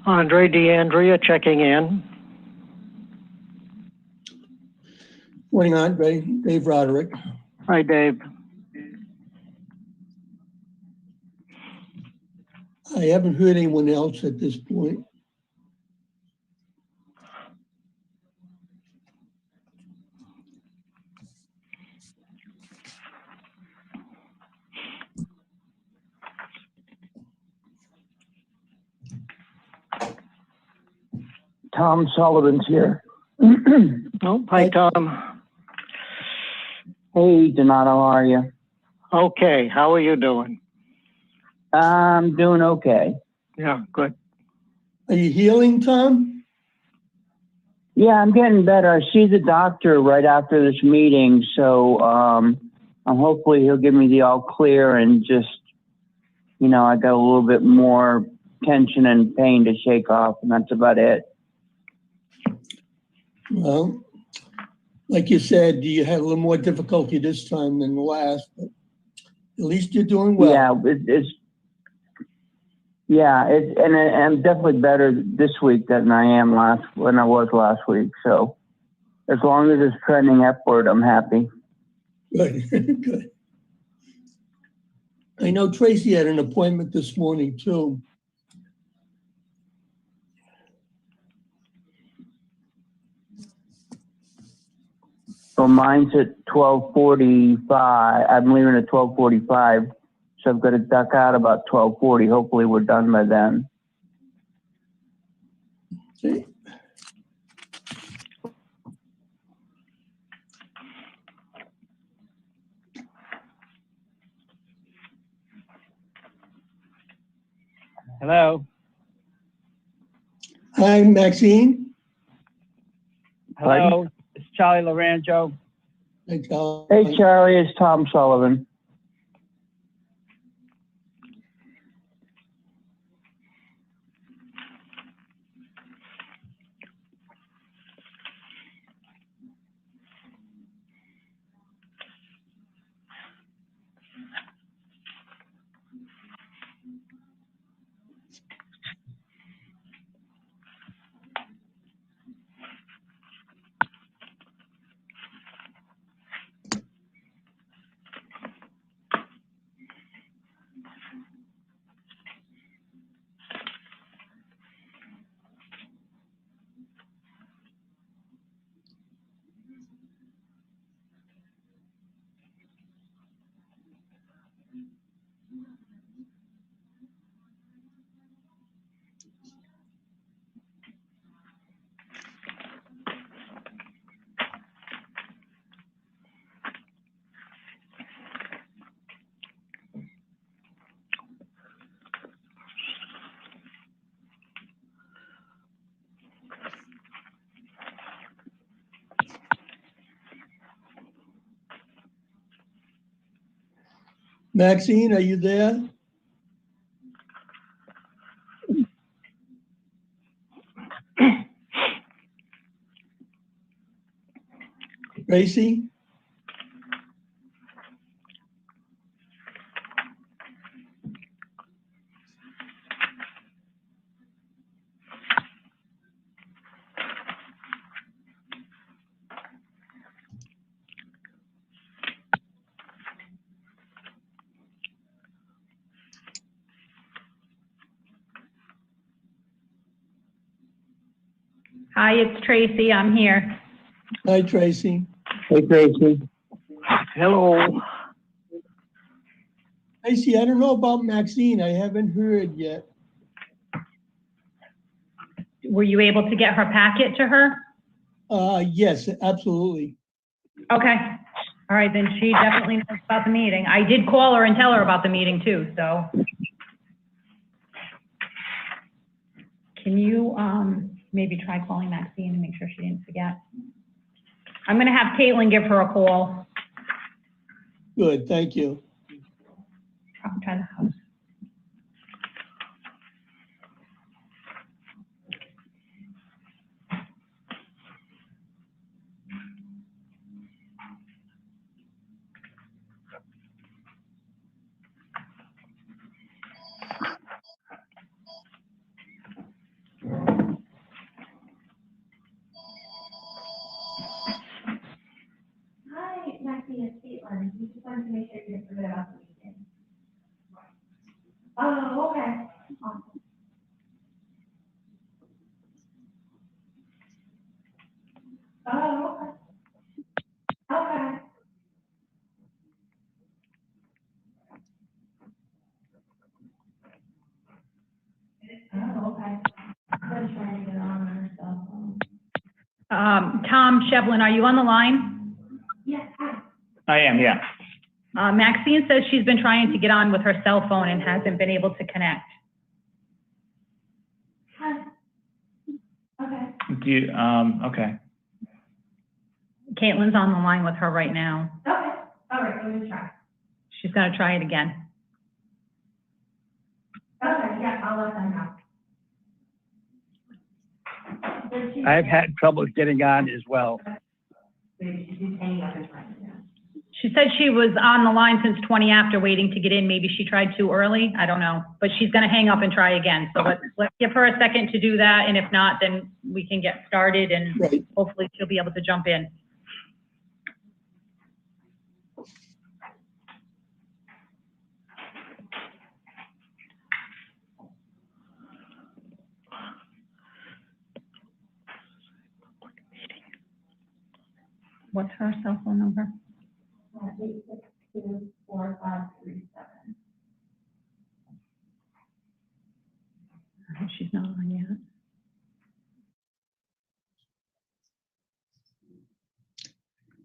Andre DeAndrea checking in. Morning, Andre. Dave Roderick. Hi, Dave. I haven't heard anyone else at this point. Tom Sullivan's here. Oh, hi, Tom. Hey, Donato, how are you? Okay, how are you doing? I'm doing okay. Yeah, good. Are you healing, Tom? Yeah, I'm getting better. I see the doctor right after this meeting, so hopefully he'll give me the all clear and just, you know, I got a little bit more tension and pain to shake off, and that's about it. Well, like you said, you had a little more difficulty this time than the last, but at least you're doing well. Yeah, I'm definitely better this week than I was last week. So as long as it's trending upward, I'm happy. Good, good. I know Tracy had an appointment this morning too. So mine's at 12:45. I'm leaving at 12:45. So I've got to duck out about 12:40. Hopefully we're done by then. Okay. Hello. Hi, Maxine. Hello. It's Charlie Loranjo. Hi, Charlie. Hey, Charlie, it's Tom Sullivan. Maxine, are you there? Tracy? Hi, it's Tracy. I'm here. Hi, Tracy. Hey, Tracy. Hello. Tracy, I don't know about Maxine. I haven't heard yet. Were you able to get her packet to her? Yes, absolutely. Okay. All right, then she definitely knows about the meeting. I did call her and tell her about the meeting too, so. Can you maybe try calling Maxine and make sure she didn't forget? I'm gonna have Caitlin give her a call. Good, thank you. Try the house. Oh, okay. Oh, okay. Okay. Oh, okay. I'm trying to get on her cell phone. Tom Shevlin, are you on the line? Yes. I am, yeah. Maxine says she's been trying to get on with her cell phone and hasn't been able to connect. Okay. Do you, okay. Caitlin's on the line with her right now. Okay, all right, let me try. She's gonna try it again. Okay, yeah, I'll let them know. I've had trouble getting on as well. Maybe she's hanging up and trying again. She said she was on the line since 20 after waiting to get in. Maybe she tried too early. I don't know, but she's gonna hang up and try again. So let's give her a second to do that. And if not, then we can get started and Right. hopefully she'll be able to jump in. What's her cell phone number? 862-4537. She's not on yet.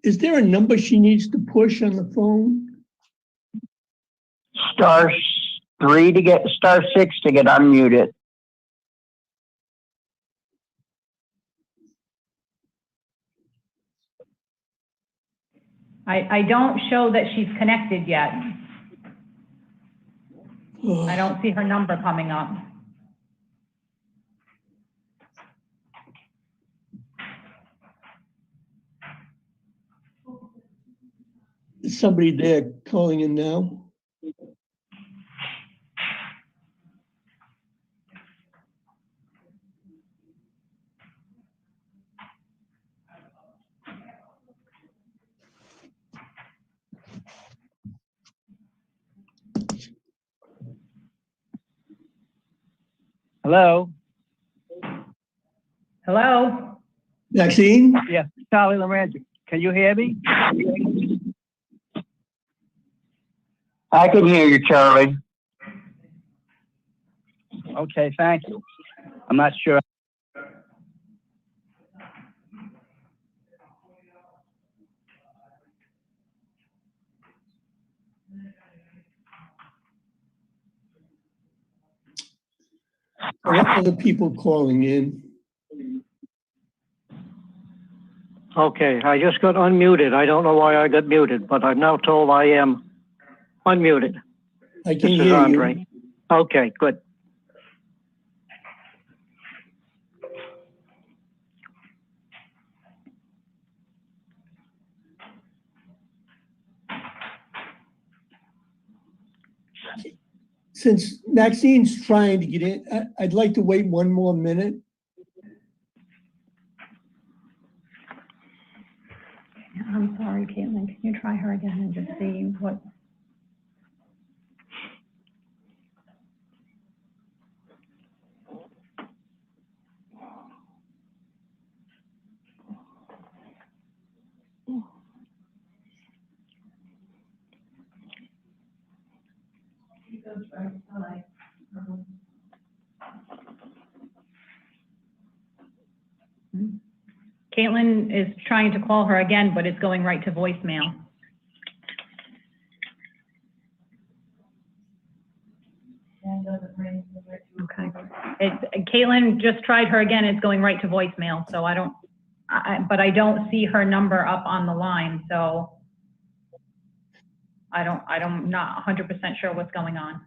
Is there a number she needs to push on the phone? Star 3 to get, star 6 to get unmuted. I don't show that she's connected yet. I don't see her number coming up. Is somebody there calling in now? Hello? Hello? Maxine? Yeah, Charlie Lorenzo. Can you hear me? I can hear you, Charlie. Okay, thank you. I'm not sure. Are there other people calling in? Okay, I just got unmuted. I don't know why I got muted, but I'm now told I am unmuted. I This can is hear Andre. you. Okay, good. Since Maxine's trying to get in, I'd like to wait one more minute. I'm sorry, Caitlin. Can you try her again and just see what? Caitlin is trying to call her again, but it's going right to voicemail. Okay. Caitlin just tried her again. It's going right to voicemail. So but I don't see her number up on the line. So I'm not 100% sure what's going on.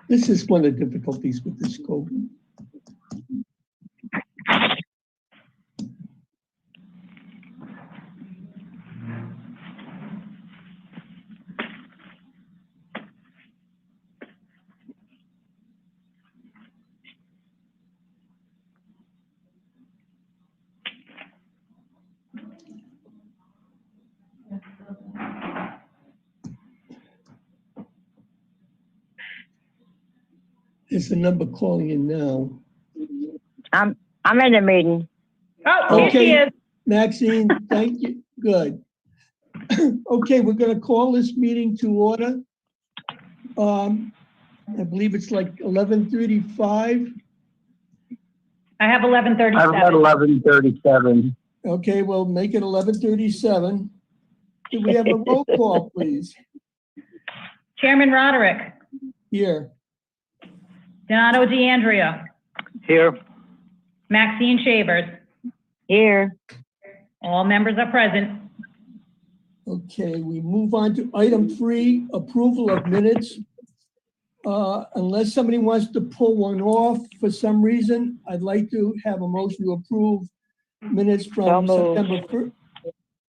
This is one of the difficulties with this COVID. It's the number calling in now. I'm in a meeting. Oh, here she Okay. is. Maxine, thank you. Good. Okay, we're going to call this meeting to order. I believe it's like 11:35. I have I've got 11:37. 11:37. Okay, well, make it 11:37. Can we have a roll call, please? Chairman Roderick, Here. Donato DeAndrea, Here. Maxine Shavers, Here. all members are present. Okay, we move on to item 3, approval of minutes. Unless somebody wants to pull one off for some reason, I'd like to have a motion to approve minutes from So moved. September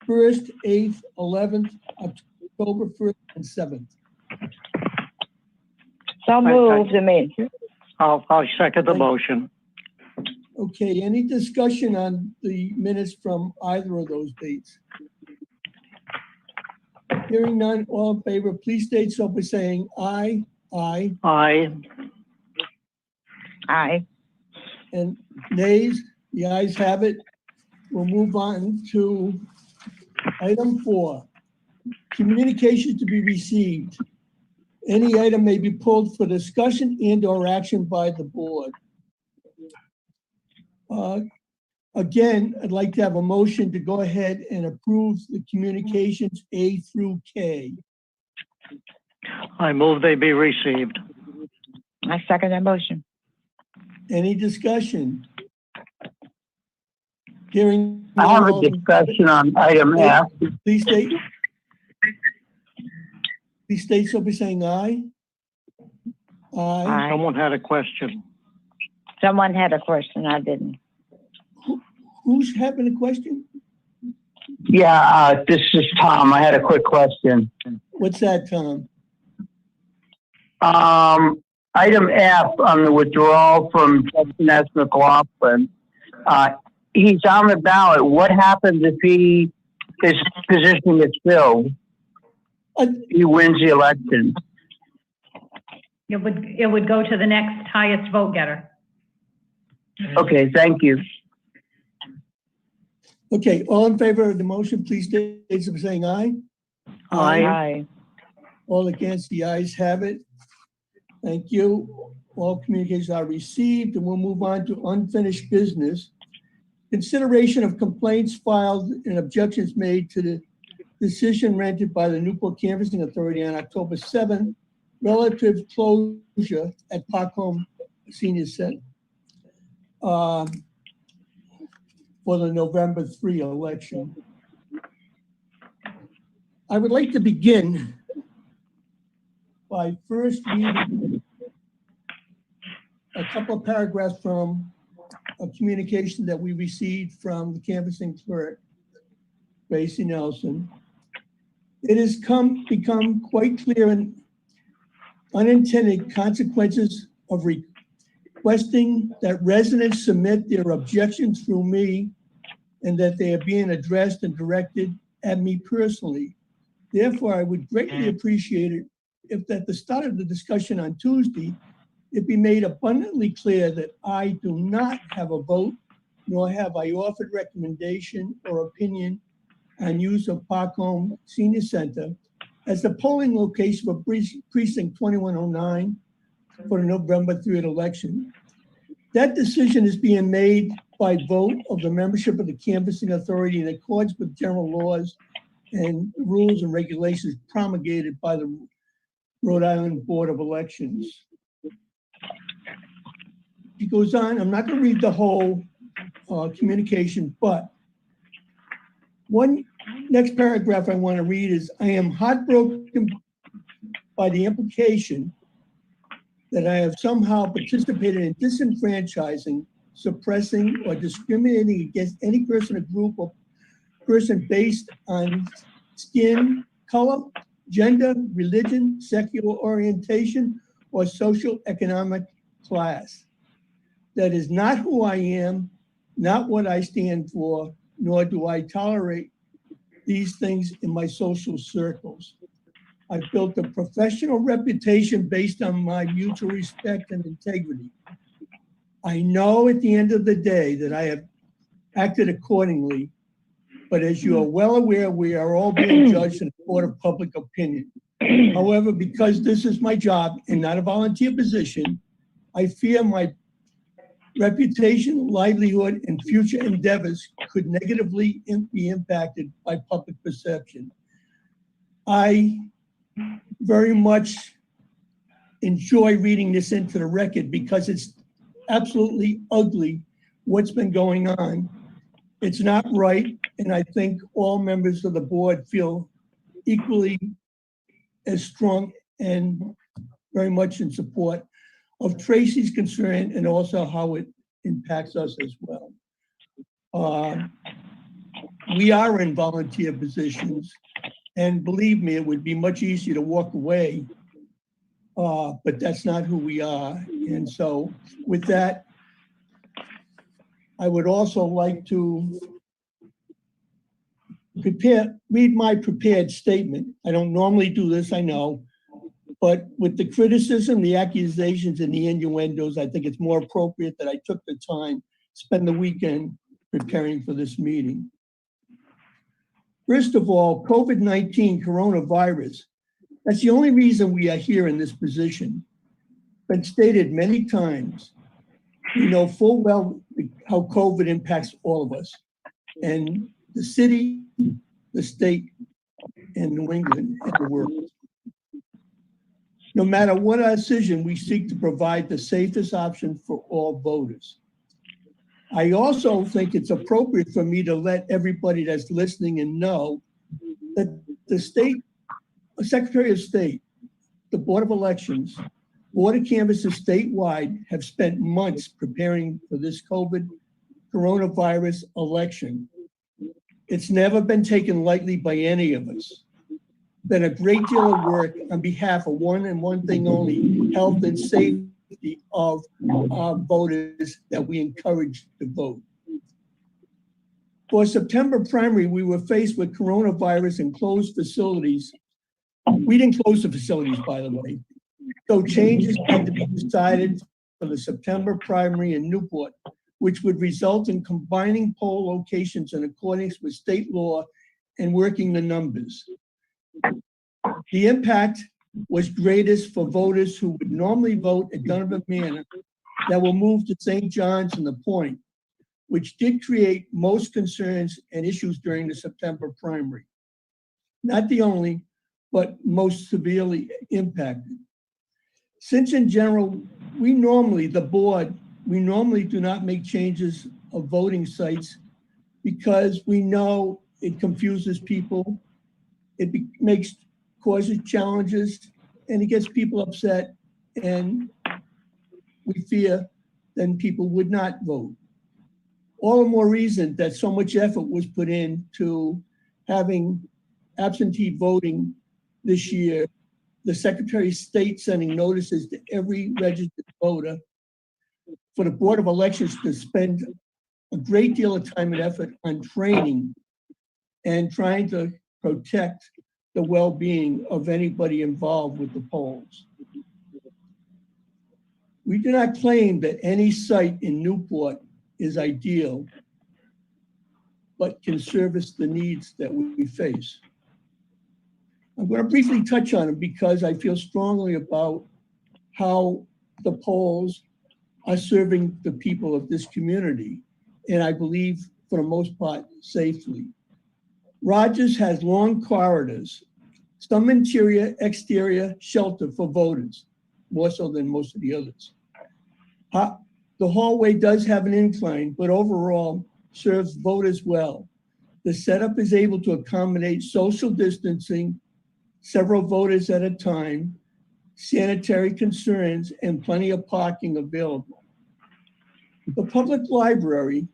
1st, 8th, 11th, October 1st, and 7th. So moved to me. I'll second the motion. Okay, any discussion on the minutes from either of those dates? Hearing none, all in favor, please state so by saying aye, aye, Aye. Aye. and nays. The ayes have it. We'll move on to item 4. Communications to be received. Any item may be pulled for discussion and/or action by the board. Again, I'd like to have a motion to go ahead and approve the communications A through K. I move they be received. I second that motion. Any discussion? Hearing. I have none, a discussion on item F. Please state so by saying aye. Aye. Aye. Someone had a question. Someone had a question, I didn't. Who's having a question? Yeah, this is Tom. I had a quick question. What's that, Tom? Item F on the withdrawal from Justin S. McLaughlin. He's on the ballot. What happens if his position is filled? He wins the election. It would go to the next highest vote getter. Okay, thank you. Okay, all in favor of the motion, please state so by saying aye. Aye. Aye. All against, the ayes have it. Thank you. All communications are received, and we'll move on to unfinished business. Consideration of complaints filed and objections made to the decision rendered by the Newport Canvassing Authority on October 7th relative closure at Parkholme Senior Center for the November 3 election. I would like to begin by first reading a couple of paragraphs from a communication that we received from the canvassing clerk, Gracie Nelson. It has become quite clear in unintended consequences of requesting that residents submit their objections through me and that they are being addressed and directed at me personally. Therefore, I would greatly appreciate it if at the start of the discussion on Tuesday, it be made abundantly clear that I do not have a vote, nor have I offered recommendation or opinion on use of Parkholme Senior Center as the polling location for precinct 2109 for the November 3rd election. That decision is being made by vote of the membership of the Canvassing Authority in accordance with general laws and rules and regulations promulgated by the Rhode Island Board of Elections. He goes on, I'm not going to read the whole communication, but one next paragraph I want to read is, I am heartbroken by the implication that I have somehow participated in disenfranchising, suppressing, or discriminating against any person or group or person based on skin, color, gender, religion, sexual orientation, or social economic class. That is not who I am, not what I stand for, nor do I tolerate these things in my social circles. I've built a professional reputation based on my mutual respect and integrity. I know at the end of the day that I have acted accordingly, but as you are well aware, we are all being judged in a court of public opinion. However, because this is my job and not a volunteer position, I fear my reputation, livelihood, and future endeavors could negatively be impacted by public perception. I very much enjoy reading this into the record because it's absolutely ugly what's been going on. It's not right, and I think all members of the board feel equally as strong and very much in support of Tracy's concern and also how it impacts us as well. We are in volunteer positions, and believe me, it would be much easier to walk away, but that's not who we are. And so with that, I would also like to read my prepared statement. I don't normally do this, I know, but with the criticism, the accusations, and the innuendos, I think it's more appropriate that I took the time, spend the weekend preparing for this meeting. First of all, COVID-19, coronavirus, that's the only reason we are here in this position. Been stated many times. We know full well how COVID impacts all of us, and the city, the state, and New England, and the world. No matter what our decision, we seek to provide the safest option for all voters. I also think it's appropriate for me to let everybody that's listening and know that the state, Secretary of State, the Board of Elections, Board of Canvassers statewide have spent months preparing for this COVID coronavirus election. It's never been taken lightly by any of us. Been a great deal of work on behalf of one and one thing only, health and safety of our voters that we encourage to vote. For September primary, we were faced with coronavirus and closed facilities. We didn't close the facilities, by the way. So changes had to be decided for the September primary in Newport, which would result in combining poll locations in accordance with state law and working the numbers. The impact was greatest for voters who would normally vote at Donovan Manor that will move to St. John's and the Point, which did create most concerns and issues during the September primary. Not the only, but most severely impacted. Since in general, the board, we normally do not make changes of voting sites because we know it confuses people, it causes challenges, and it gets people upset, and we fear then people would not vote. All the more reason that so much effort was put into having absentee voting this year, the Secretary of State sending notices to every registered voter, for the Board of Elections to spend a great deal of time and effort on training and trying to protect the well-being of anybody involved with the polls. We do not claim that any site in Newport is ideal, but can service the needs that we face. I'm going to briefly touch on it because I feel strongly about how the polls are serving the people of this community, and I believe for the most part safely. Rogers has long corridors, some interior, exterior shelter for voters, more so than most of the others. The hallway does have an incline, but overall serves voters well. The setup is able to accommodate social distancing, several voters at a time, sanitary concerns, and plenty of parking available. The public library,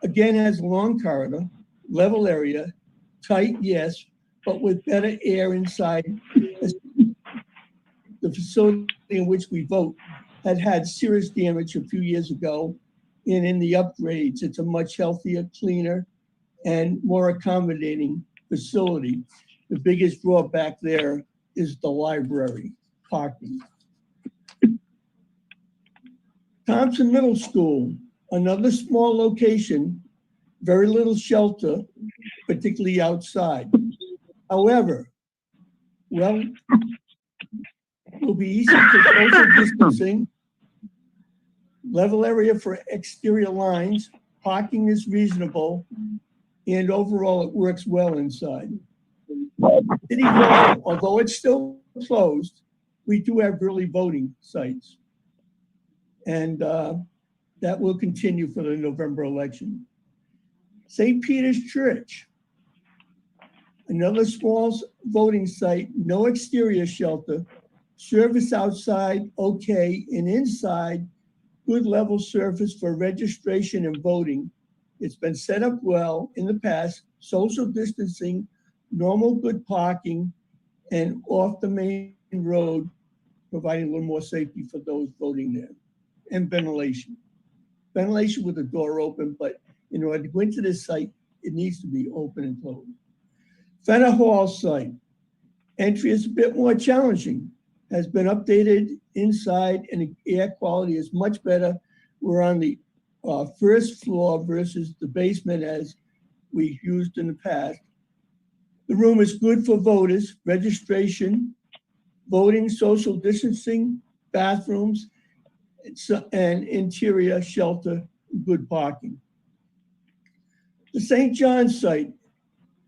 again, has a long corridor, level area, tight, yes, but with better air inside. The facility in which we vote had serious damage a few years ago, and in the upgrades, it's a much healthier, cleaner, and more accommodating facility. the biggest drawback there is the library parking. Thompson Middle School, another small location, very little shelter, particularly outside. However, well, will be easy for social distancing, level area for exterior lines, parking is reasonable, and overall it works well inside. City Hall, although it's still closed, we do have early voting sites. And that will continue for the November election. St. Peter's Church, another small voting site, no exterior shelter, service outside, okay, and inside, good level surface for registration and voting. It's been set up well in the past, social distancing, normal good parking, and off the main road, providing a little more safety for those voting there. And ventilation. Ventilation with the door open, but in order to go into this site, it needs to be open and closed. Fenner Hall site. Entry is a bit more challenging. Has been updated inside and the air quality is much better. We're on the first floor versus the basement as we used in the past. The room is good for voters, registration, voting, social distancing, bathrooms, and interior shelter, good parking. The St. John's site,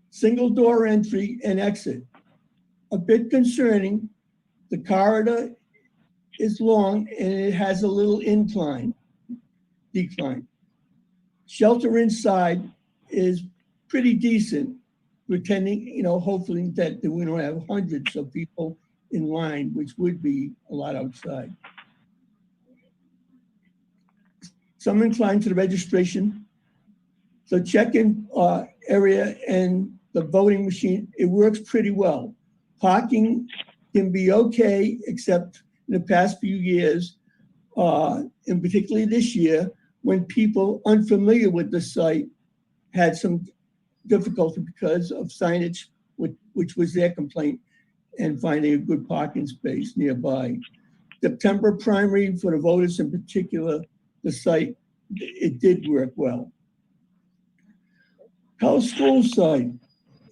single door entry and exit. A bit concerning, the corridor is long and it has a little decline. Shelter inside is pretty decent, pretending, hopefully that we don't have hundreds of people in line, which would be a lot outside. Some inclined to the registration. The check-in area and the voting machine, it works pretty well. Parking can be okay, except in the past few years, and particularly this year, when people unfamiliar with the site had some difficulty because of signage, which was their complaint, and finding a good parking space nearby. September primary for the voters in particular, the site, it did work well. Pell School site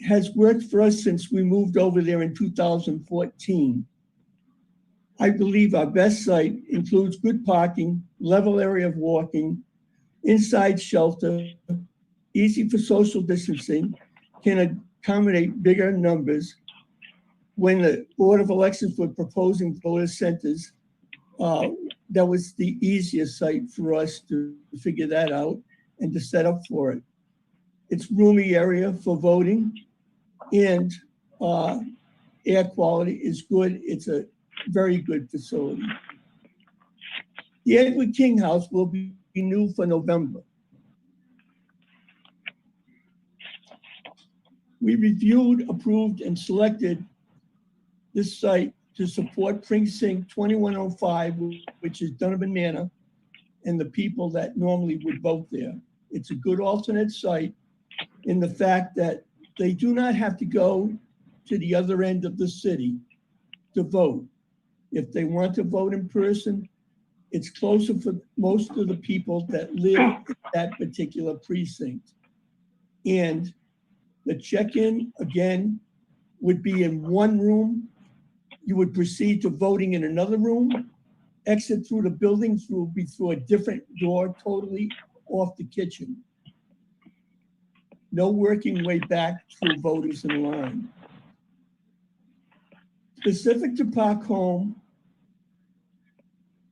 has worked for us since we moved over there in 2014. I believe our best site includes good parking, level area of walking, inside shelter, easy for social distancing, can accommodate bigger numbers. When the Board of Elections were proposing voter centers, that was the easiest site for us to figure that out and to set up for it. It's roomy area for voting and air quality is good. It's a very good facility. The Edward King House will be new for November. We reviewed, approved, and selected this site to support precinct 2105, which is Donovan Manor, and the people that normally would vote there. It's a good alternate site in the fact that they do not have to go to the other end of the city to vote. If they want to vote in person, it's closer for most of the people that live in that particular precinct. And the check-in, again, would be in one room. You would proceed to voting in another room, exit through the building will be through a different door, totally off the kitchen. No working way back through voters in line. Specific to Park Home,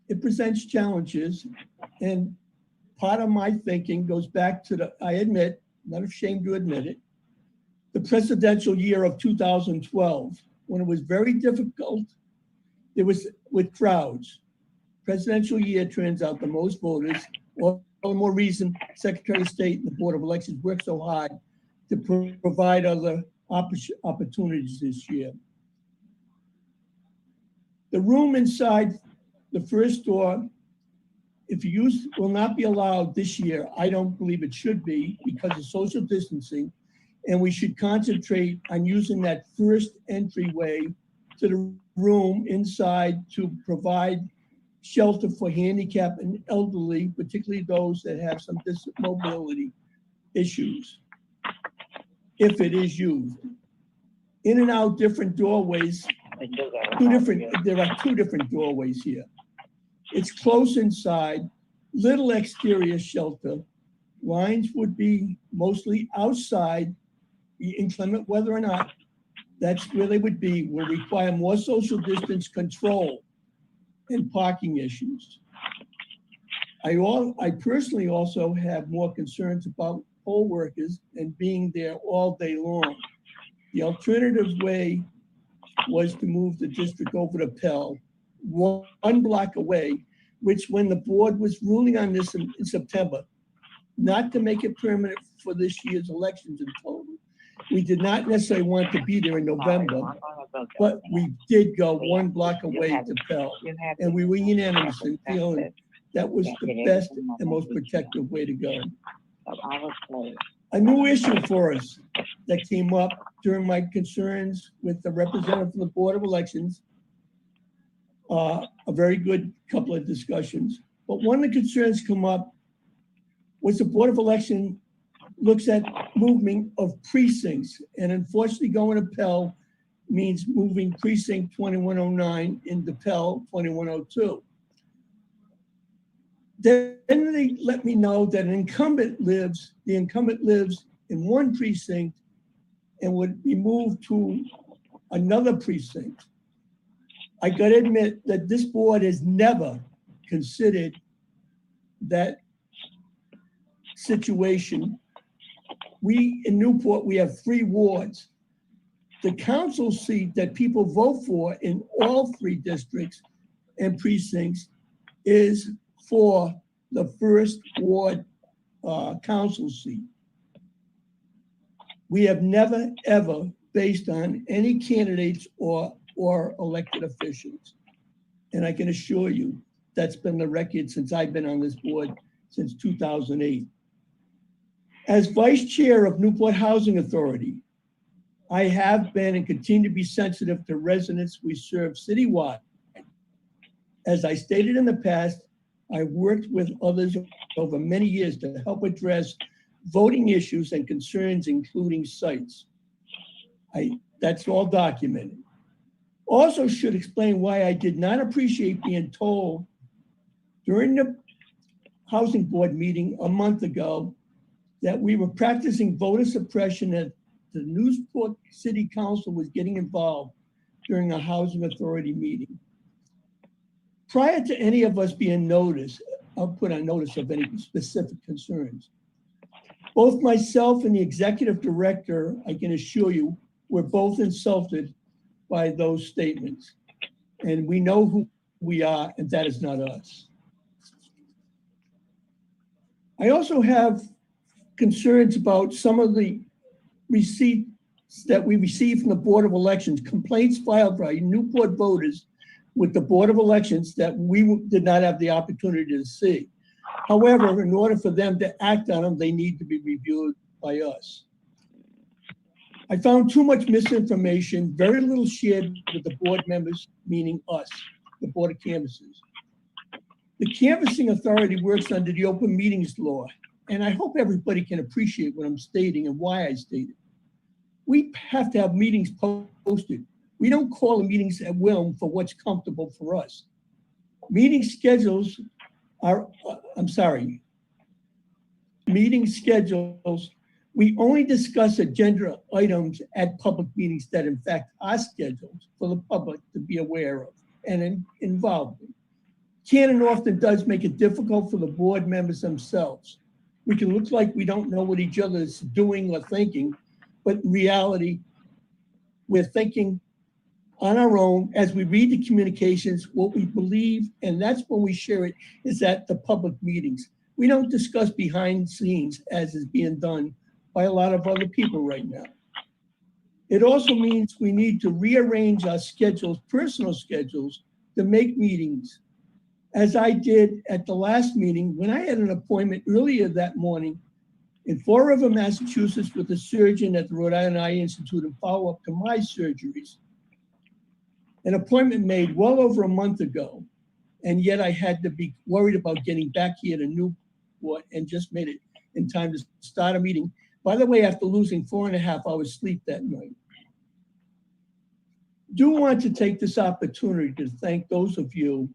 it presents challenges, and part of my thinking goes back to I admit, not ashamed to admit it, the presidential year of 2012, when it was very difficult. It was with crowds. Presidential year turns out the most voters, all the more reason Secretary of State and the Board of Elections worked so hard to provide other opportunities this year. The room inside the first door, if you use, will not be allowed this year. I don't believe it should be because of social distancing. And we should concentrate on using that first entryway to the room inside to provide shelter for handicapped and elderly, particularly those that have some disability issues, if it is used. In and out different doorways, there are two different doorways here. It's close inside, little exterior shelter. Lines would be mostly outside, inclement weather or not. That's where they would be, will require more social distance control and parking issues. I personally also have more concerns about poll workers and being there all day long. The alternative way was to move the district over to Pell, one block away, which when the board was ruling on this in September, not to make it permanent for this year's elections in total. We did not necessarily want to be there in November, but we did go one block away to Pell. And we were unanimous in feeling that was the best and most protective way to go. A new issue for us that came up during my concerns with the representative from the Board of Elections, a very good couple of discussions. But one of the concerns come up was the Board of Election looks at movement of precincts. And unfortunately, going to Pell means moving precinct 2109 into Pell 2102. Then they let me know that the incumbent lives in one precinct and would be moved to another precinct. I gotta admit that this board has never considered that situation. We, in Newport, we have 3 wards. The council seat that people vote for in all 3 districts and precincts is for the first ward council seat. We have never, ever based on any candidates or elected officials. And I can assure you, that's been the record since I've been on this board since 2008. As vice chair of Newport Housing Authority, I have been and continue to be sensitive to residents we serve citywide. As I stated in the past, I worked with others over many years to help address voting issues and concerns, including sites. That's all documented. Also should explain why I did not appreciate being told during the housing board meeting a month ago that we were practicing voter suppression, that the Newport City Council was getting involved during a housing authority meeting. Prior to any of us being put on notice of any specific concerns, both myself and the executive director, I can assure you, were both insulted by those statements. And we know who we are, and that is not us. I also have concerns about some of the receipts that we received from the Board of Elections, complaints filed by Newport voters with the Board of Elections that we did not have the opportunity to see. However, in order for them to act on them, they need to be reviewed by us. I found too much misinformation, very little shared with the board members, meaning us, the Board of Canvassers. The Canvassing Authority works under the Open Meetings Law, and I hope everybody can appreciate what I'm stating and why I state it. We have to have meetings posted. We don't call the meetings at will for what's comfortable for us. Meeting schedules are, meeting schedules, we only discuss agenda items at public meetings that in fact are scheduled for the public to be aware of and involved in. Can and often does make it difficult for the board members themselves. We can look like we don't know what each other is doing or thinking, but in reality, we're thinking on our own as we read the communications, what we believe, and that's when we share it, is at the public meetings. We don't discuss behind the scenes as is being done by a lot of other people right now. It also means we need to rearrange our schedules, personal schedules, to make meetings. As I did at the last meeting, when I had an appointment earlier that morning In Fall River, Massachusetts, with a surgeon at the Rhode Island Eye Institute in follow-up to my surgeries. An appointment made well over a month ago, and yet I had to be worried about getting back here to Newport and just made it in time to start a meeting. By the way, after losing 4.5 hours sleep that night. Do want to take this opportunity to thank those of you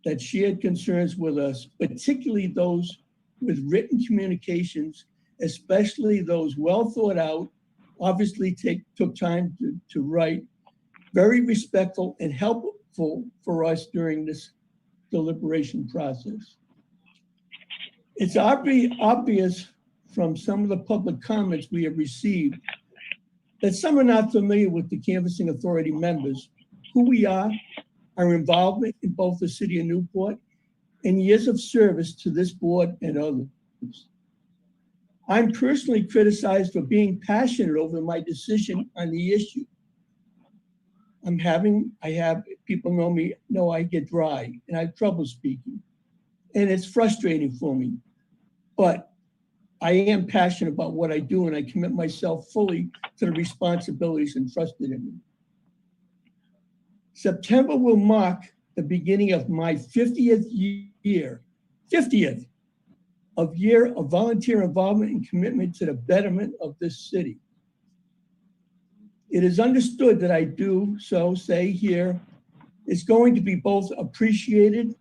that shared concerns with us, particularly those with written communications, especially those well thought out, obviously took time to write, very respectful and helpful for us during this deliberation process. It's obvious from some of the public comments we have received that some are not familiar with the Canvassing Authority members, who we are, our involvement in both the city of Newport, and years of service to this board and others. I'm personally criticized for being passionate over my decision on the issue. People know I get dry and I have trouble speaking, and it's frustrating for me, but I am passionate about what I do, and I commit myself fully to the responsibilities entrusted in me. September will mark the beginning of my 50th year of volunteer involvement and commitment to the betterment of this city. It is understood that I do so say here, it's going to be both appreciated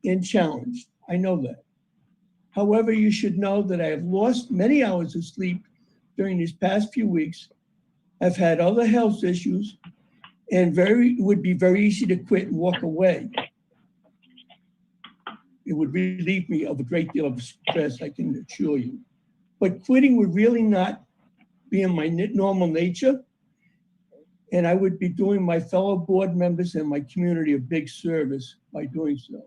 and challenged. I know that. However, you should know that I have lost many hours of sleep during these past few weeks. I've had other health issues, and it would be very easy to quit and walk away. It would relieve me of a great deal of stress, I can assure you. But quitting would really not be in my normal nature, and I would be doing my fellow board members and my community a big service by doing so.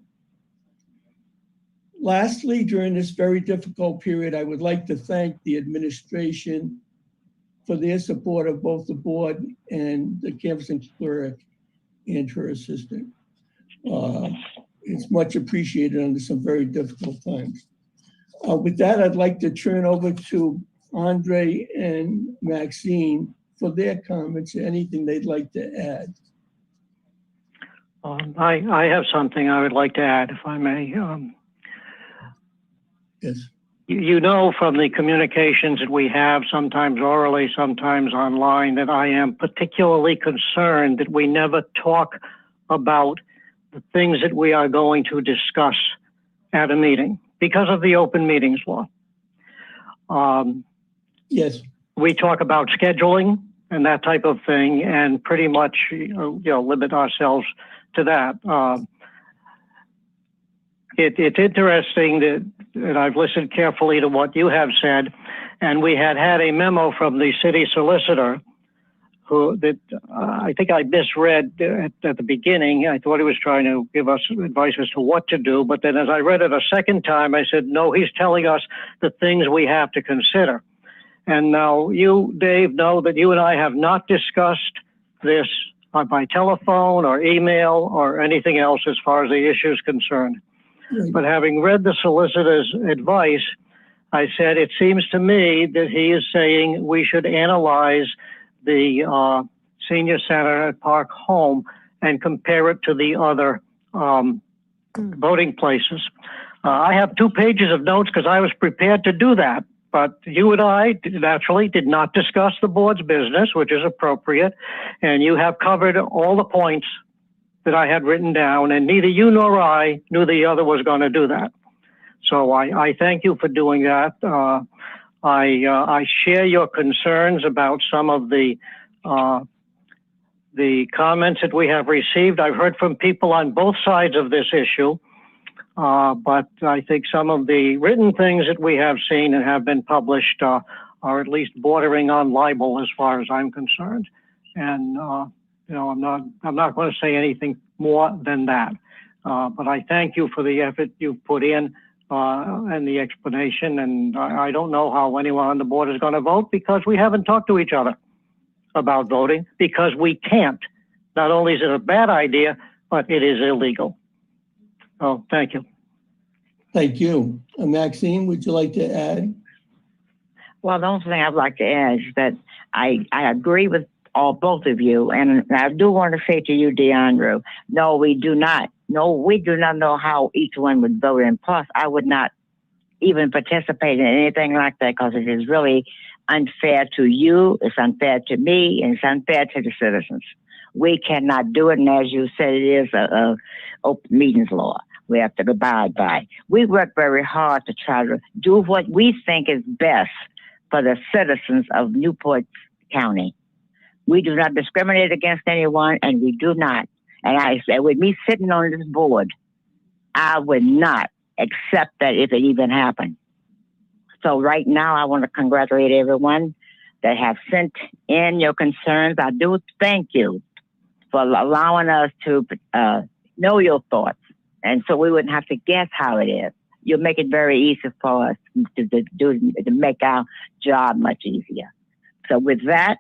Lastly, during this very difficult period, I would like to thank the administration for their support of both the board and the canvassing clerk and her assistant. It's much appreciated under some very difficult times. With that, I'd like to turn over to Andre and Maxine for their comments, anything they'd like to add. I have something I would like to add, if I may. Yes. You know from the communications that we have, sometimes orally, sometimes online, that I am particularly concerned that we never talk about the things that we are going to discuss at a meeting because of the open meetings law. Yes. We talk about scheduling and that type of thing, and pretty much limit ourselves to that. It's interesting that I've listened carefully to what you have said, and we had a memo from the city solicitor I think I misread at the beginning. I thought he was trying to give us advice as to what to do, but then as I read it a second time, I said, no, he's telling us the things we have to consider. And now you, Dave, know that you and I have not discussed this by telephone or email or anything else as far as the issue is concerned. Right. But having read the solicitor's advice, I said, it seems to me that he is saying we should analyze the senior center at Park Home and compare it to the other voting places. I have 2 pages of notes because I was prepared to do that. But you and I naturally did not discuss the board's business, which is appropriate. And you have covered all the points that I had written down, and neither you nor I knew the other was going to do that. So I thank you for doing that. I share your concerns about some of the comments that we have received. I've heard from people on both sides of this issue, but I think some of the written things that we have seen and have been published are at least bordering on libel as far as I'm concerned. And I'm not going to say anything more than that. But I thank you for the effort you've put in and the explanation. And I don't know how anyone on the board is going to vote because we haven't talked to each other about voting because we can't. Not only is it a bad idea, but it is illegal. Oh, thank you. Thank you. Maxine, would you like to add? Well, the only thing I'd like to add is that I agree with both of you, and I do want to say to you, DeAndre, no, we do not. No, we do not know how each one would vote, and plus, I would not even participate in anything like that because it is really unfair to you, it's unfair to me, and it's unfair to the citizens. We cannot do it, and as you said, it is a open meetings law. We have to abide by. We work very hard to try to do what we think is best for the citizens of Newport County. We do not discriminate against anyone, and we do not. And I say, with me sitting on this board, I would not accept that if it even happened. So right now, I want to congratulate everyone that have sent in your concerns. I do thank you for allowing us to know your thoughts, and so we wouldn't have to guess how it is. You make it very easy for us to make our job much easier. So with that,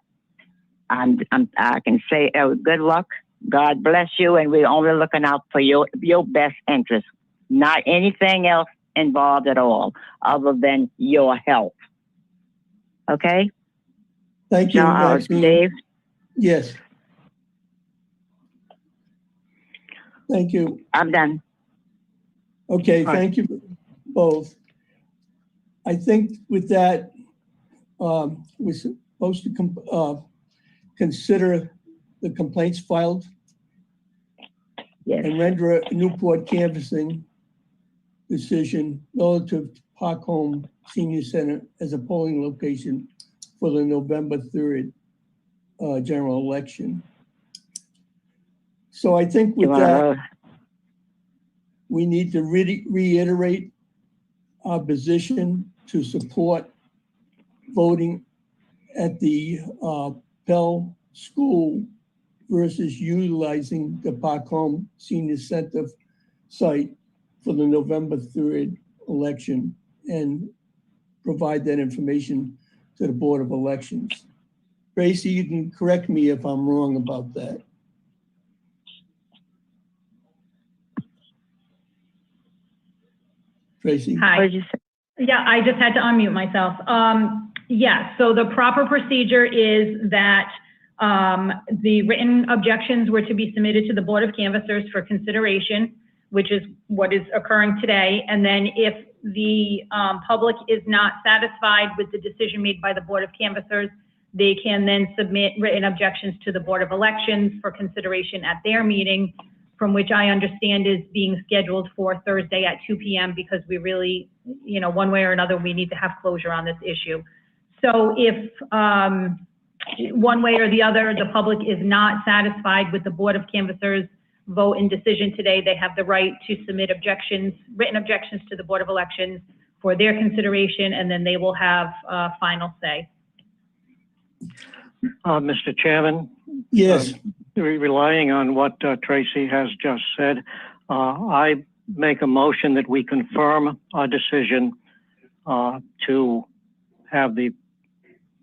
I can say good luck. God bless you, and we're only looking out for your best interest, not anything else involved at all, other than your health. Okay? Thank you, Now, Maxine. Dave. Yes. Thank you. I'm done. Okay, All right. thank you both. I think with that, we're supposed to consider the complaints filed Yes. and render a Newport canvassing decision relative to Park Home Senior Center as a polling location for the November 3rd general election. So I think with that, we need to really reiterate our position to support voting at the Pell School versus utilizing the Park Home Senior Center site for the November 3rd election and provide that information to the Board of Elections. Tracy, you can correct me if I'm wrong about that. Tracy? Hi. What did you say? Yeah, I just had to unmute myself. Yeah, so the proper procedure is that the written objections were to be submitted to the Board of Canvassers for consideration, which is what is occurring today. And then if the public is not satisfied with the decision made by the Board of Canvassers, they can then submit written objections to the Board of Elections for consideration at their meeting, from which I understand is being scheduled for Thursday at 2 p.m. because we really, you know, one way or another, we need to have closure on this issue. So if one way or the other, the public is not satisfied with the Board of Canvassers vote and decision today, they have the right to submit objections, written objections to the Board of Elections for their consideration, and then they will have final say. Mr. Chairman, Yes. relying on what Tracy has just said, I make a motion that we confirm our decision to have the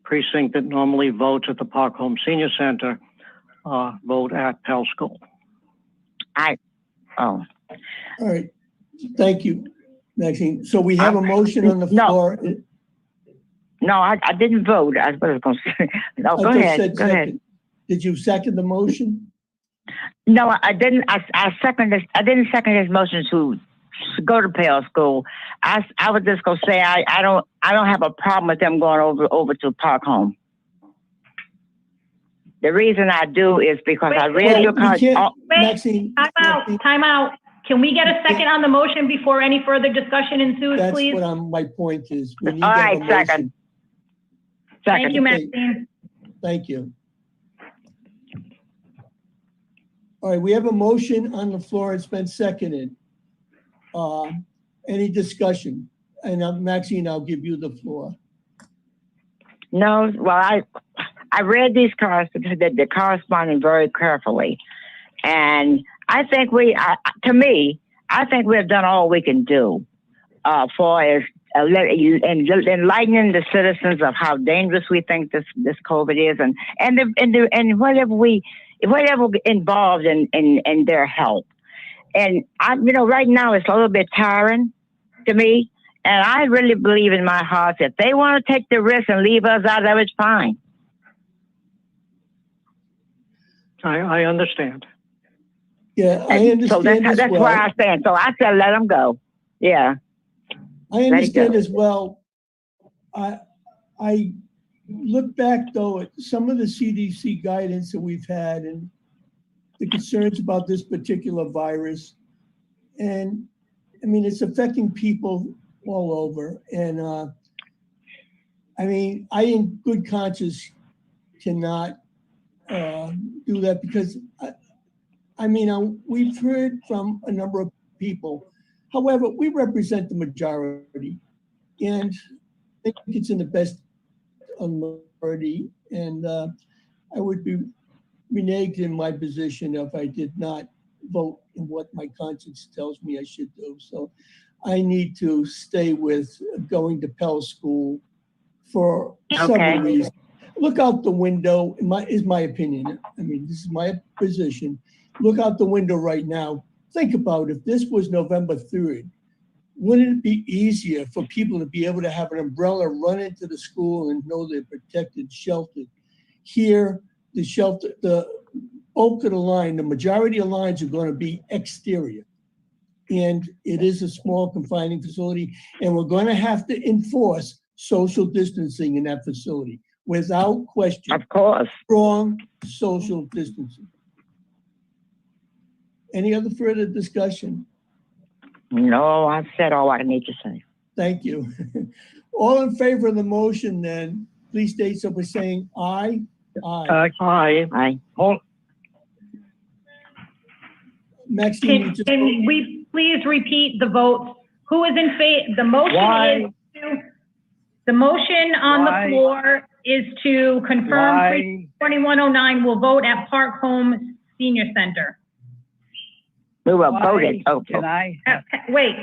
precinct that normally votes at the Park Home Senior Center vote at Pell School. All right. Thank you, Maxine. So we have a motion on the floor. No, I didn't vote. I was going to say. No, go ahead. Go ahead. Did you second the motion? No, I didn't. I didn't second his motion to go to Pell School. I was just gonna say I don't have a problem with them going over to Park Home. The reason I do is because I read your card. Maxine, Time out. Can we get a second on the motion before any further discussion ensues, that's please? what my point is. We need All to have right, a motion. second. Thank you, Okay. Maxine. Thank you. All right, we have a motion on the floor. It's been seconded. Any discussion? And Maxine, I'll give you the floor. No, well, I read these cards, the corresponding very carefully, and I think to me, I think we have done all we can do for enlightening the citizens of how dangerous we think this COVID is, and whatever involved in their health. And right now it's a little bit tiring to me. And I really believe in my heart that they want to take the risk and leave us out of it, fine. I understand. Yeah, I And so understand as that's where well. I stand. So I said, let them go. Yeah. I it understand go. as well. I look back though at some of the CDC guidance that we've had and the concerns about this particular virus. And I mean, it's affecting people all over. And I mean, I in good conscience cannot do that because I mean, we've heard from a number of people. However, we represent the majority, and I think it's in the best of the majority. And I would be reneged in my position if I did not vote in what my conscience tells me I should do. So I need to stay with going to Pell School for several reasons. Look out the window, is my opinion. I mean, this is my position. Look out the window right now. Think about if this was November 3rd, wouldn't it be easier for people to be able to have an umbrella, run into the school and know they're protected, sheltered? Here, the shelter, the bulk of the line, the majority of lines are going to be exterior. And it is a small confining facility, and we're going to have to enforce social distancing in that facility without question. Of course. Strong social distancing. Any other further discussion? No, I've said all I need to say. Thank you. All in favor of the motion, then please state so by saying aye. Aye. Aye. Hold, Maxine, you just, Can we please repeat the vote? Who is in favor? Why? The motion on Why? the floor is to confirm why, 2109 will vote at Park Home Senior Center. We were why voted. can I? Wait,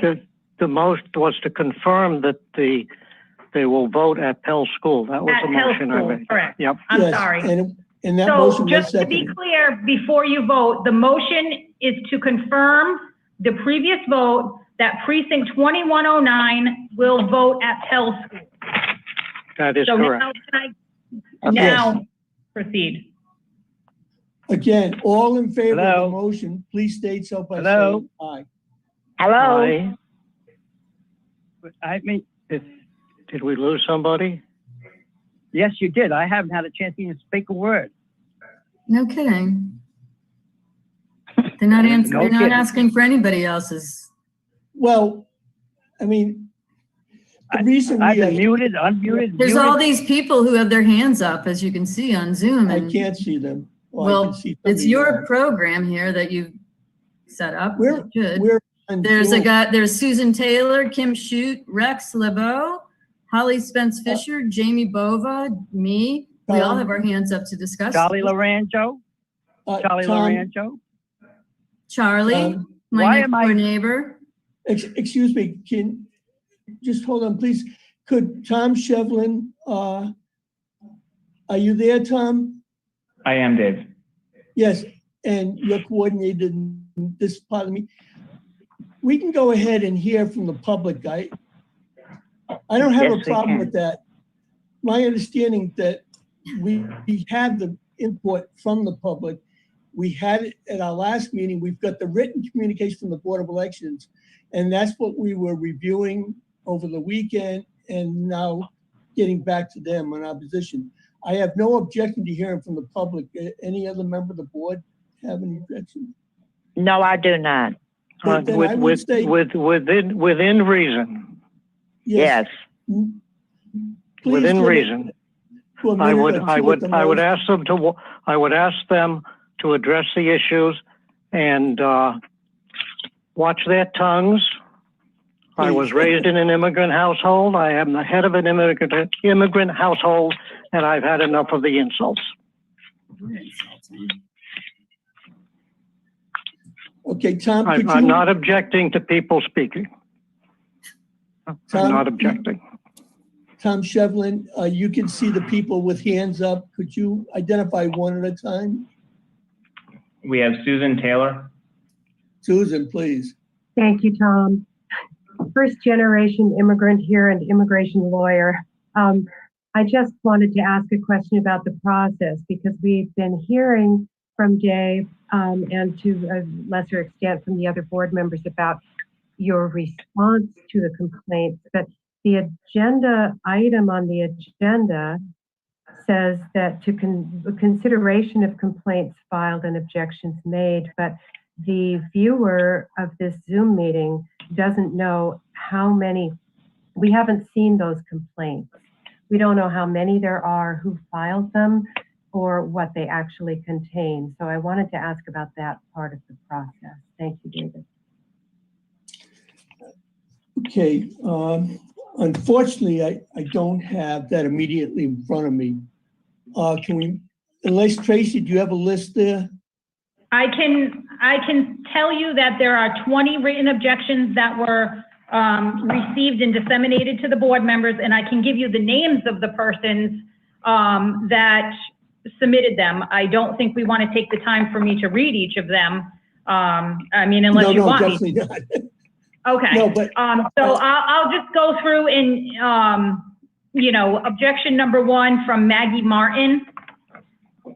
The most was to confirm that they will vote at Pell School. That was at the Pell motion I School, made. correct. Yep. I'm yes, sorry. and that So motion was just to be seconded. clear, before you vote, the motion is to confirm the previous vote that precinct 2109 will vote at Pell School. That is So correct. now, can I Okay. now proceed? Again, all in favor of Hello? the motion, please state so by Hello? saying aye. Hello? Aye. I mean, Did we lose somebody? yes, you did. I haven't had a chance to even speak a word. No kidding. They're not No they're not kidding. asking for anybody else's. Well, I mean, the reason I've we, been muted, unmuted, There's muted. all these people who have their hands up, as you can see on Zoom. I And can't see them. Well, I can well, see it's somebody your else. program here that you've set up. We're- It should. We're on There's a Zoom. guy, there's Susan Taylor, Kim Shute, Rex LeBeau, Holly Spence Fisher, Jamie Bova, me. We all have our hands up to discuss. Charlie Loranjo, Charlie Tom, Loranjo. Charlie, my Why next am I- door neighbor. excuse me, just hold on, please. Could Tom Shevlin, are you there, Tom? I am, Dave. Yes, and you're coordinated in this part of me. We can go ahead and hear from the public. I don't have Yes, a we problem can. with that. My understanding that we had the input from the public. We had it at our last meeting. We've got the written communication from the Board of Elections, and that's what we were reviewing over the weekend and now getting back to them on our position. I have no objection to hearing from the public. Any other member of the board have any objection? No, I do not. Then I would say- Within reason. Yes. Please Within limit reason. to a I minute would or two at the most. ask them to address the issues and watch their tongues. I was Please. raised in an immigrant household. I am the head of an immigrant household, and I've had enough of the insults. Okay, Tom, could I'm you, not objecting to people speaking. I'm Tom, not objecting. Tom Shevlin, you can see the people with hands up. Could you identify one at a time? We have Susan Taylor. Susan, please. Thank you, Tom. first-generation immigrant here and immigration lawyer. I just wanted to ask a question about the process because we've been hearing from Dave and to a lesser extent from the other board members about your response to the complaints, but the agenda item on the agenda says that to consideration of complaints filed and objections made, but the viewer of this Zoom meeting doesn't know how many, we haven't seen those complaints. We don't know how many there are, who filed them, or what they actually contain. So I wanted to ask about that part of the process. Thank you, David. Okay, unfortunately, I don't have that immediately in front of me. Can we, unless Tracy, do you have a list there? I can tell you that there are 20 written objections that were received and disseminated to the board members, and I can give you the names of the persons that submitted them. I don't think we want to take the time for me to read each of them. I mean, unless you want me. Definitely not. Okay. No, but so I'll just go through and, you know, objection number 1 from Maggie Martin.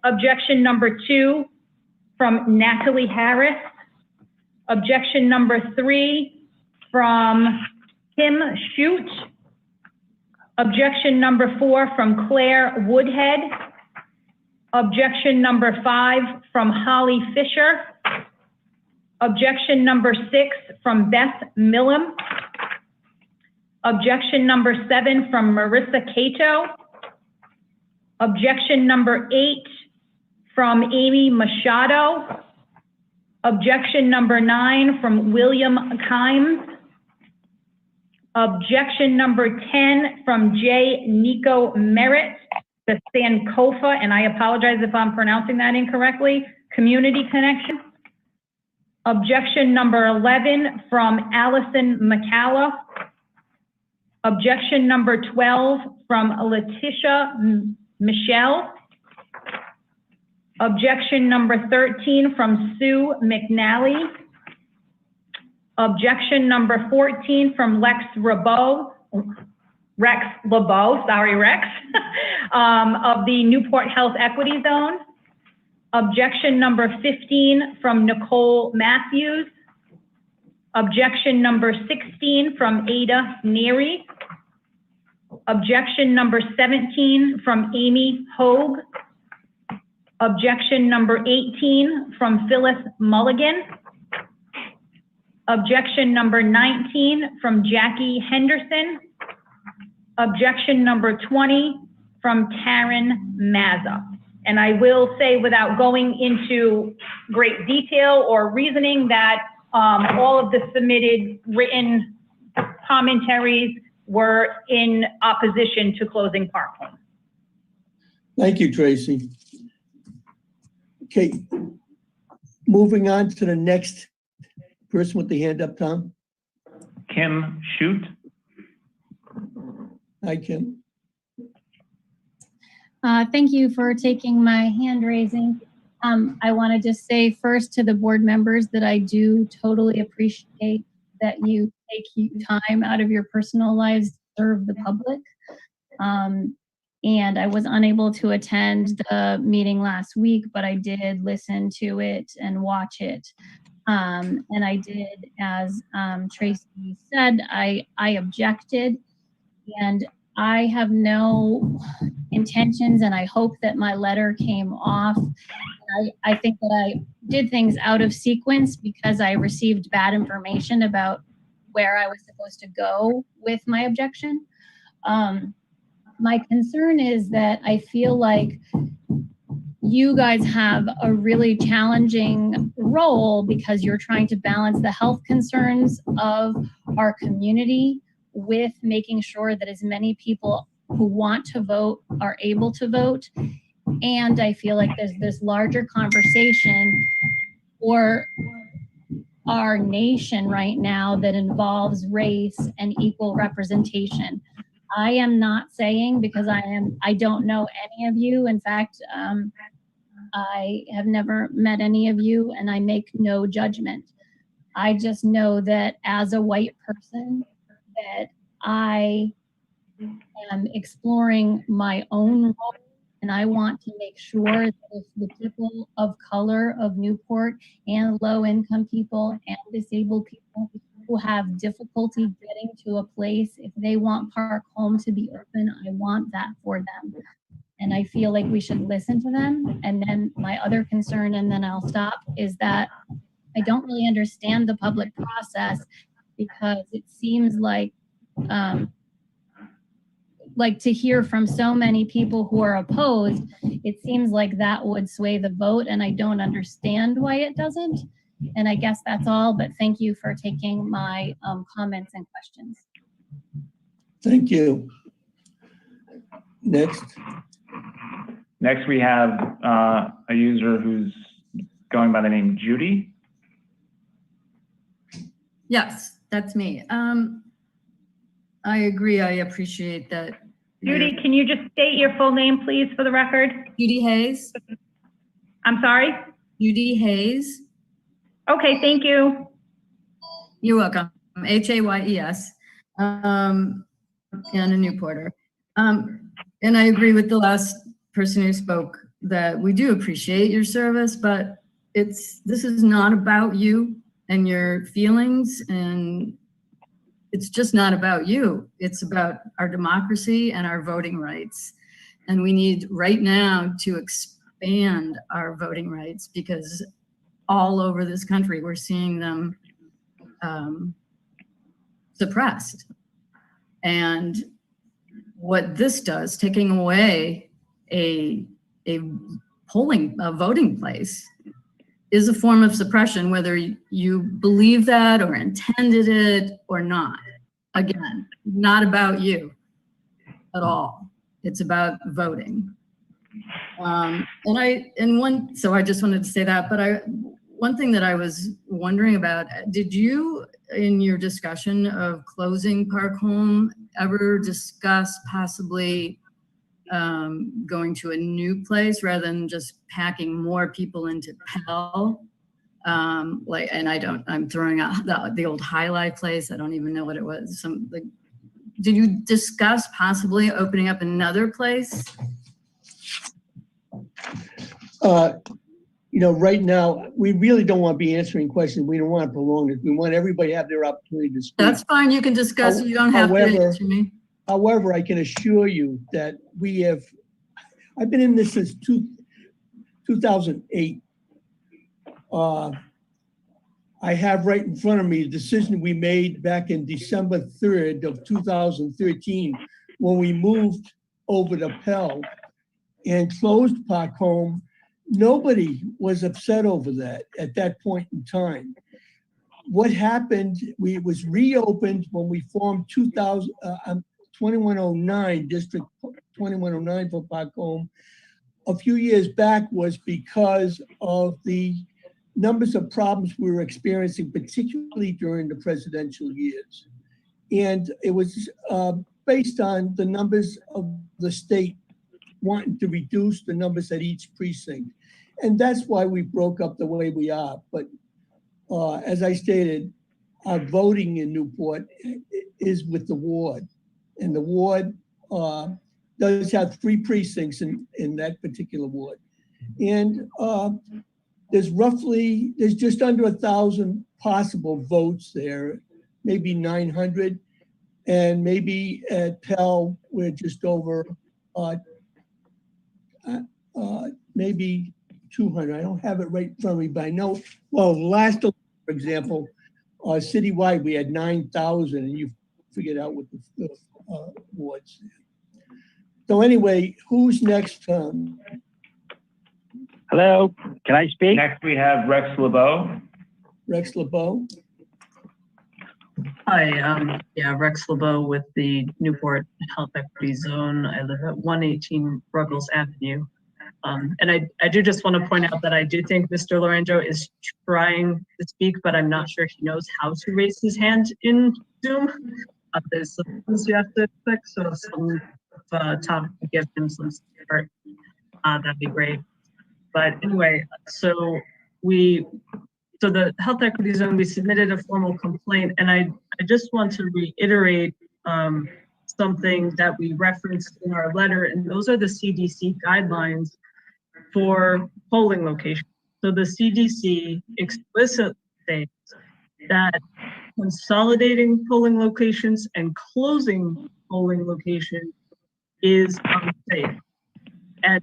Objection number 2 from Natalie Harris. Objection number 3 from Kim Shute. Objection number 4 from Claire Woodhead. Objection number 5 from Holly Fisher. Objection number 6 from Beth Millam. Objection number 7 from Marissa Cato. Objection number 8 from Amy Machado. Objection number 9 from William Kimes. Objection number 10 from J. Nico Merritt, the Sankofa, and I apologize if I'm pronouncing that incorrectly, Community Connection. Objection number 11 from Allison McCalla. Objection number 12 from Letitia Michelle. Objection number 13 from Sue McNally. Objection number 14 from Rex LeBeau, of the Newport Health Equity Zone. Objection number 15 from Nicole Matthews. Objection number 16 from Ada Neary. Objection number 17 from Amy Hogue. Objection number 18 from Phyllis Mulligan. Objection number 19 from Jackie Henderson. Objection number 20 from Taryn Mazza. And I will say, without going into great detail or reasoning, that all of the submitted written commentaries were in opposition to closing Park Home. Thank you, Tracy. Okay, moving on to the next person with the hand up, Tom. Kim Shute. Hi, Kim. Thank you for taking my hand raising. I want to just say first to the board members that I do totally appreciate that you take time out of your personal lives to serve the public. And I was unable to attend the meeting last week, but I did listen to it and watch it. And I did, as Tracy said, I objected, and I have no intentions, and I hope that my letter came off. I think that I did things out of sequence because I received bad information about where I was supposed to go with my objection. My concern is that I feel like you guys have a really challenging role because you're trying to balance the health concerns of our community with making sure that as many people who want to vote are able to vote. And I feel like there's this larger conversation for our nation right now that involves race and equal representation. I am not saying, because I don't know any of you. In fact, I have never met any of you, and I make no judgment. I just know that as a white person, that I am exploring my own role, and I want to make sure that if the people of color of Newport and low-income people and disabled people who have difficulty getting to a place, if they want Park Home to be open, I want that for them. And I feel like we should listen to them. And then my other concern, and then I'll stop, is that I don't really understand the public process, because it seems like to hear from so many people who are opposed, it seems like that would sway the vote, and I don't understand why it doesn't. And I guess that's all, but thank you for taking my comments and questions. Thank you. Next. Next, we have a user who's going by the name Judy. Yes, that's me. I agree. I appreciate that. Judy, can you just state your full name, please, for the record? Judy Hayes. I'm sorry? Judy Hayes. Okay, thank you. You're welcome. Hayes. And a Newporter. And I agree with the last person who spoke that we do appreciate your service, but this is not about you and your feelings, and it's just not about you. It's about our democracy and our voting rights. And we need right now to expand our voting rights, because all over this country, we're seeing them suppressed. And what this does, taking away a voting place, is a form of suppression, whether you believe that or intended it or not. Again, not about you at all. It's about voting. So I just wanted to say that, but one thing that I was wondering about, did you, in your discussion of closing Park Home, ever discuss possibly going to a new place rather than just packing more people into Pell? I'm throwing out the old High Life place. I don't even know what it was. Did you discuss possibly opening up another place? Right now, we really don't want to be answering questions. We don't want to prolong it. We want everybody to have their opportunity to speak. That's fine. You can discuss. You don't have to answer me. However, I can assure you that I've been in this since 2008. I have right in front of me the decision we made back in December 3rd of 2013, when we moved over to Pell and closed Park Home. Nobody was upset over that at that point in time. What happened, it was reopened when we formed 2109, District 2109 for Park Home. A few years back was because of the numbers of problems we were experiencing, particularly during the presidential years. And it was based on the numbers of the state wanting to reduce the numbers at each precinct. And that's why we broke up the way we are. But as I stated, our voting in Newport is with the ward. And the ward does have 3 precincts in that particular ward. And there's just under 1,000 possible votes there, maybe 900. And maybe at Pell, we're just over maybe 200. I don't have it right in front of me, but I know, last, for example, citywide, we had 9,000, and you figured out what the wards. So anyway, who's next? Hello, can I speak? Next, we have Rex LeBeau. Rex LeBeau. Hi, Rex LeBeau with the Newport Health Equity Zone. I live at 118 Ruggles Avenue. And I do just want to point out that I do think Mr. Lorenzo is trying to speak, but I'm not sure he knows how to raise his hand in Zoom. There's some things you have to click, so Tom can give him some support. That'd be great. But anyway, so we So the health equity zone, we submitted a formal complaint, and I just want to reiterate something that we referenced in our letter, and those are the CDC guidelines for polling locations. So the CDC explicitly states that consolidating polling locations and closing polling locations is unsafe, and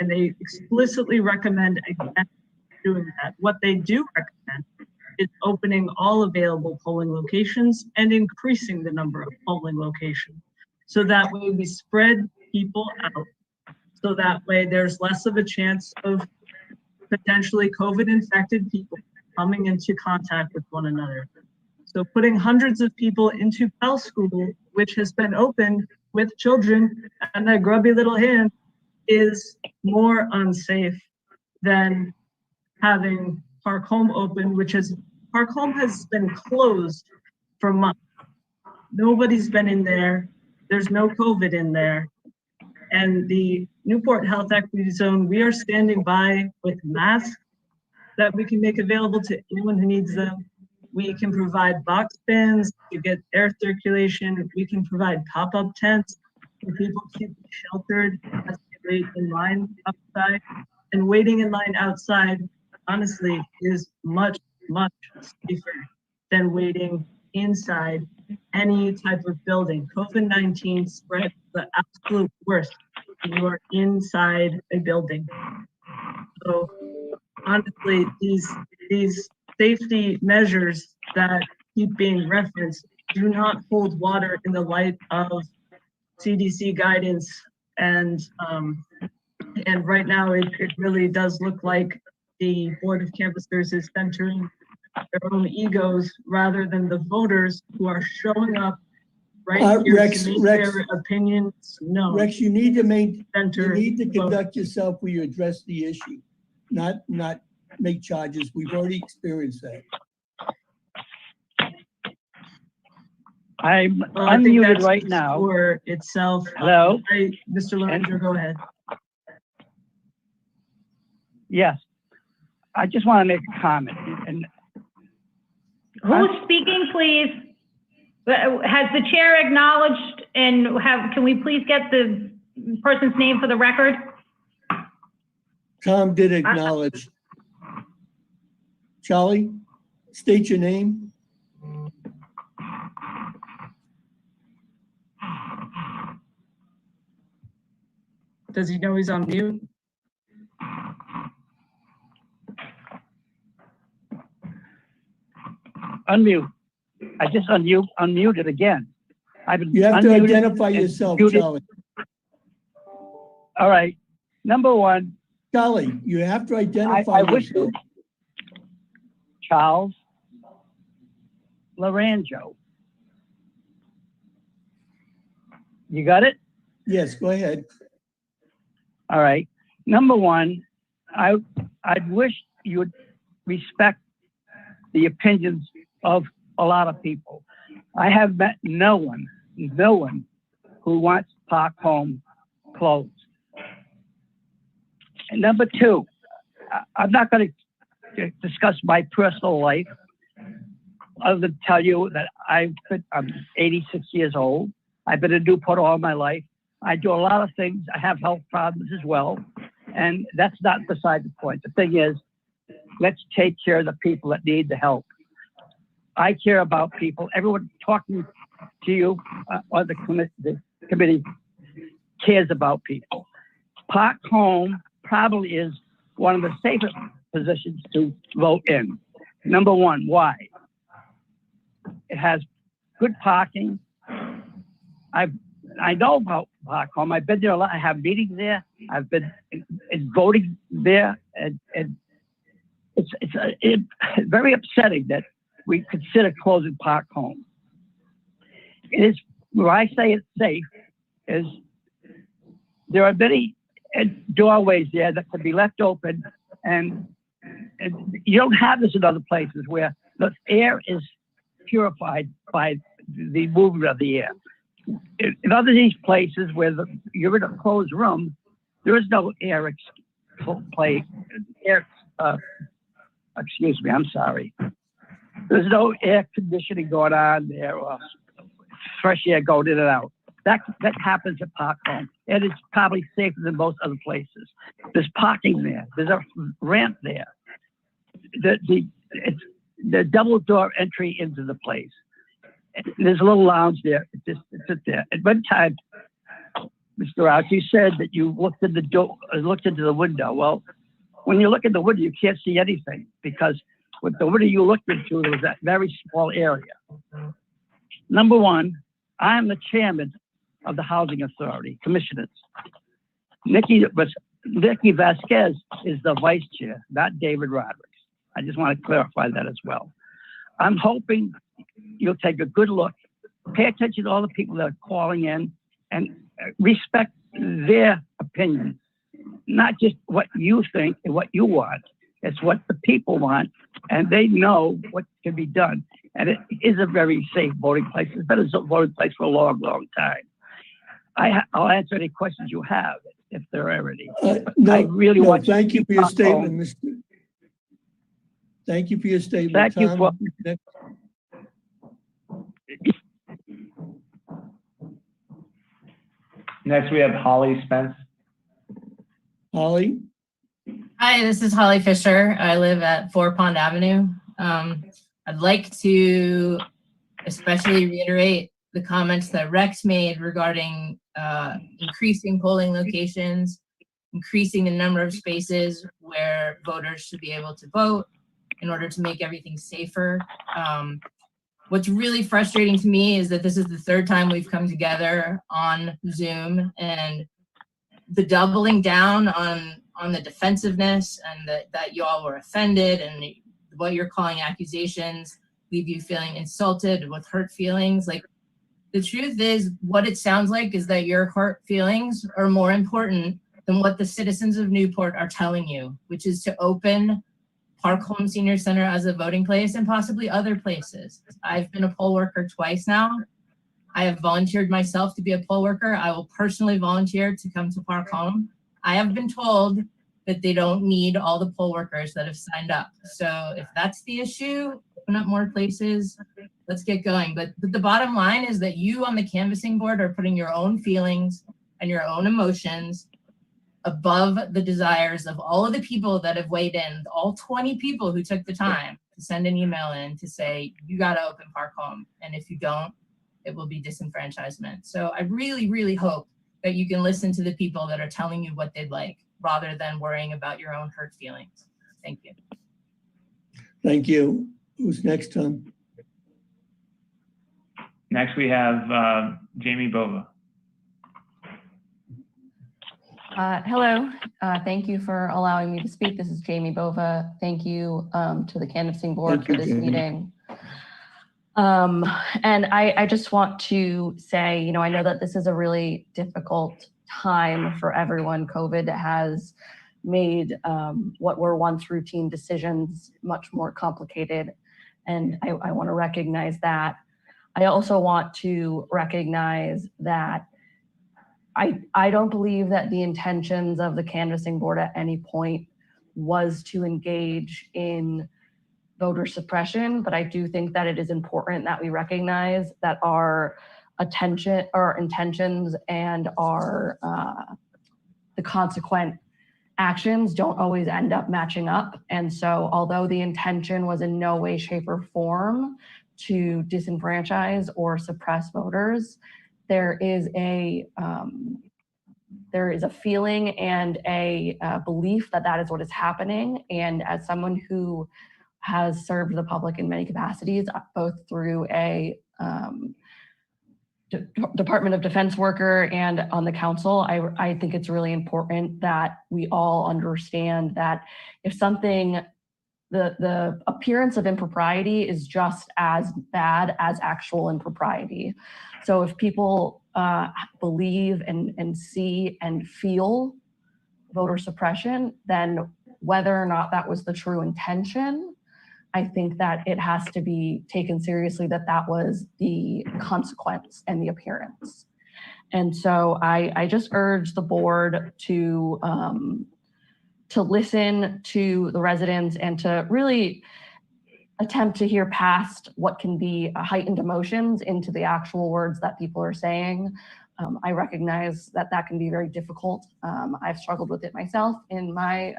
they explicitly recommend against doing that. What they do recommend is opening all available polling locations and increasing the number of polling locations. So that way we spread people out. So that way there's less of a chance of potentially COVID infected people coming into contact with one another. So putting hundreds of people into Pell School, which has been open with children and their grubby little hands, is more unsafe than having Park Home open, Park Home has been closed for months. Nobody's been in there. There's no COVID in there. And the Newport Health Equity Zone, we are standing by with masks that we can make available to anyone who needs them. We can provide box fans to get air circulation. We can provide pop-up tents for people to keep sheltered as they wait in line outside. And waiting in line outside, honestly, is much, much safer than waiting inside any type of building. COVID-19 spreads the absolute worst when you are inside a building. So honestly, these safety measures that keep being referenced do not hold water in the light of CDC guidance. And right now it really does look like the Board of Canvassers is centering their own egos rather than the voters who are showing up right here to make their opinions known. Rex, you need to conduct yourself where you address the issue, not make charges. We've already experienced that. I'm unmuted right now. For itself. Hello? Mr. Lorenzo, go ahead. Yes. I just want to make a comment. And Who's speaking, please? Has the chair acknowledged and can we please get the person's name for the record? Tom did acknowledge. Charlie, state your name. Does he know he's on mute? unmute. I just unmuted again. You have to identify yourself, Charlie. All right. Number one. Charlie, you have to identify yourself. Charles Lorenzo. You got it? Yes, go ahead. All right. Number one, I'd wish you would respect the opinions of a lot of people. I have met no one who wants Park Home closed. And number two, I'm not going to discuss my personal life other than tell you that I'm 86 years old. I've been in Newport all my life. I do a lot of things. I have health problems as well. And that's not beside the point. The thing is, let's take care of the people that need the help. I care about people. Everyone talking to you on the committee cares about people. Park Home probably is one of the safest positions to vote in. Number one, why? It has good parking. I know about Park Home. I've been there a lot. I have meetings there. I've been voting there, and it's very upsetting that we consider closing Park Home. It is, where I say it's safe, is there are many doorways there that can be left open, and you don't have this in other places where the air is purified by the movement of the air. In other these places where you're in a closed room, there is no air excuse me, I'm sorry. There's no air conditioning going on there or fresh air going in and out. That happens at Park Home, and it's probably safer than most other places. There's parking there. There's a ramp there. It's the double door entry into the place. There's a little lounge there. It's there. At one time, Mr. Rouse, you said that you looked in the door, looked into the window. Well, when you look in the window, you can't see anything because with the window you looked into, there was that very small area. Number one, I am the chairman of the Housing Authority Commissioners. Nikki Vasquez is the vice chair, not David Roderick. I just want to clarify that as well. I'm hoping you'll take a good look, pay attention to all the people that are calling in and respect their opinion, not just what you think and what you want. It's what the people want, and they know what can be done. And it is a very safe voting place. It's been a voting place for a long, long time. I'll answer any questions you have if there are any. I really want. Thank you for your statement, Mr. Thank you for your statement. Thank you for. Next, we have Holly Spence. Holly? Hi, this is Holly Fisher. I live at 4 Pond Avenue. I'd like to especially reiterate the comments that Rex made regarding increasing polling locations, increasing the number of spaces where voters should be able to vote in order to make everything safer. What's really frustrating to me is that this is the third time we've come together on Zoom, and the doubling down on the defensiveness and that you all were offended and what you're calling accusations leave you feeling insulted with hurt feelings. Like, the truth is, what it sounds like is that your hurt feelings are more important than what the citizens of Newport are telling you, which is to open Park Home Senior Center as a voting place and possibly other places. I've been a poll worker twice now. I have volunteered myself to be a poll worker. I will personally volunteer to come to Park Home. I have been told that they don't need all the poll workers that have signed up. So if that's the issue, open up more places, let's get going. But the bottom line is that you on the canvassing board are putting your own feelings and your own emotions above the desires of all of the people that have weighed in, all 20 people who took the time to send an email in to say, you got to open Park Home. And if you don't, it will be disenfranchisement. So I really, really hope that you can listen to the people that are telling you what they'd like rather than worrying about your own hurt feelings. Thank you. Thank you. Who's next, Tom? Next, we have Jamie Bova. Hello, thank you for allowing me to speak. This is Jamie Bova. Thank you to the canvassing board for this meeting. And I just want to say, I know that this is a really difficult time for everyone. COVID has made what were once routine decisions much more complicated. And I want to recognize that. I also want to recognize that I don't believe that the intentions of the canvassing board at any point was to engage in voter suppression, but I do think that it is important that we recognize that our intentions and our the consequent actions don't always end up matching up. And so although the intention was in no way, shape, or form to disenfranchise or suppress voters, there is a feeling and a belief that that is what is happening. And as someone who has served the public in many capacities, both through a Department of Defense worker and on the council, I think it's really important that we all understand that if something, the appearance of impropriety is just as bad as actual impropriety. So if people believe and see and feel voter suppression, then whether or not that was the true intention, I think that it has to be taken seriously that that was the consequence and the appearance. And so I just urge the board to to listen to the residents and to really attempt to hear past what can be heightened emotions into the actual words that people are saying. I recognize that that can be very difficult. I've struggled with it myself in my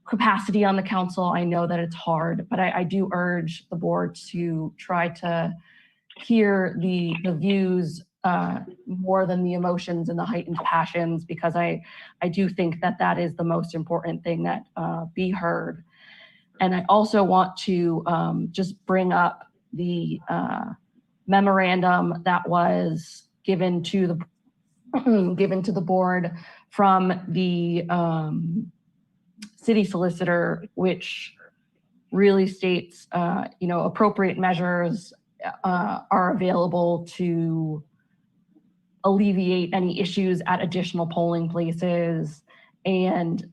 capacity on the council. I know that it's hard, but I do urge the board to try to hear the views more than the emotions and the heightened passions, because I do think that that is the most important thing that be heard. And I also want to just bring up the memorandum that was given to the board from the city solicitor, which really states, appropriate measures are available to alleviate any issues at additional polling places, and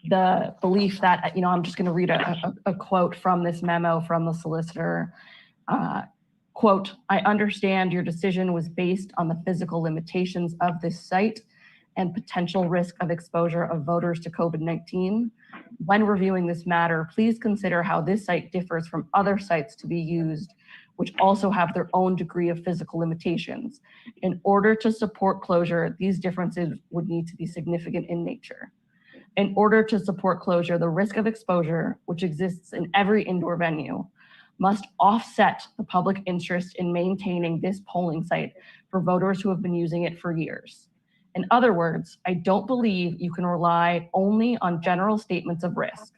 the belief that, I'm just going to read a quote from this memo from the solicitor. Quote, "I understand your decision was based on the physical limitations of this site and potential risk of exposure of voters to COVID-19. When reviewing this matter, please consider how this site differs from other sites to be used, which also have their own degree of physical limitations. In order to support closure, these differences would need to be significant in nature. In order to support closure, the risk of exposure, which exists in every indoor venue, must offset the public interest in maintaining this polling site for voters who have been using it for years. In other words, I don't believe you can rely only on general statements of risk.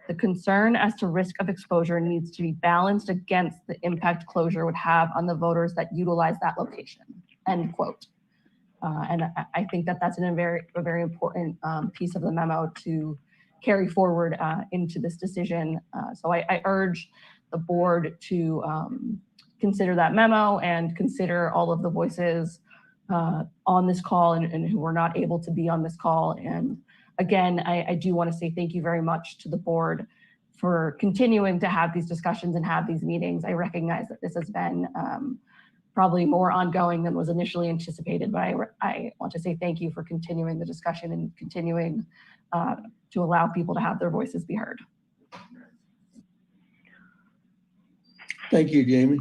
The concern as to risk of exposure needs to be balanced against the impact closure would have on the voters that utilize that location," end quote. And I think that that's a very important piece of the memo to carry forward into this decision. So I urge the board to consider that memo and consider all of the voices on this call and who were not able to be on this call. And again, I do want to say thank you very much to the board for continuing to have these discussions and have these meetings. I recognize that this has been probably more ongoing than was initially anticipated, but I want to say thank you for continuing the discussion and continuing to allow people to have their voices be heard. Thank you, Jamie.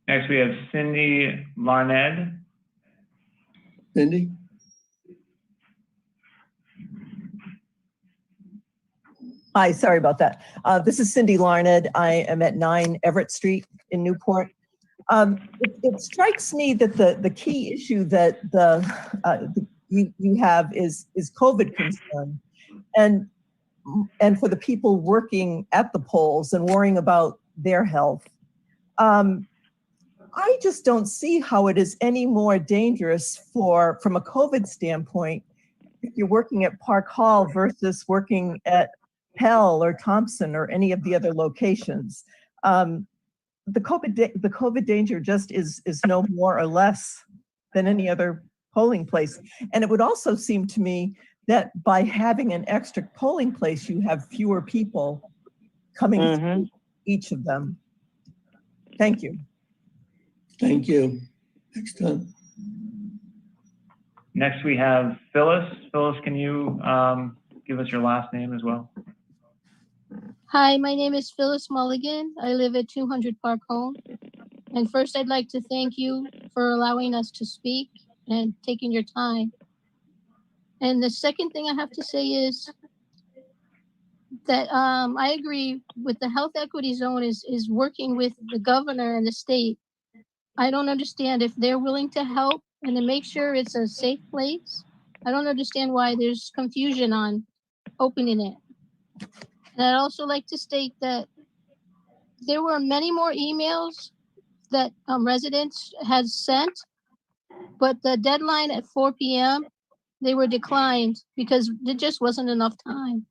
Next, we have Cindy Larned. Cindy? Hi, sorry about that. This is Cindy Larned. I am at 9 Everett Street in Newport. It strikes me that the key issue that you have is COVID concern, and for the people working at the polls and worrying about their health. I just don't see how it is any more dangerous from a COVID standpoint if you're working at Park Hall versus working at Pell or Thompson or any of the other locations. The COVID danger just is no more or less than any other polling place. And it would also seem to me that by having an extra polling place, you have fewer people coming through each of them. Thank you. Thank you. Next time. Next, we have Phyllis. Phyllis, can you give us your last name as well? Hi, my name is Phyllis Mulligan. I live at 200 Park Home. And first, I'd like to thank you for allowing us to speak and taking your time. And the second thing I have to say is that I agree with the health equity zone is working with the governor and the state. I don't understand if they're willing to help and to make sure it's a safe place. I don't understand why there's confusion on opening it. And I'd also like to state that there were many more emails that residents had sent, but the deadline at 4 p.m., they were declined because there just wasn't enough time.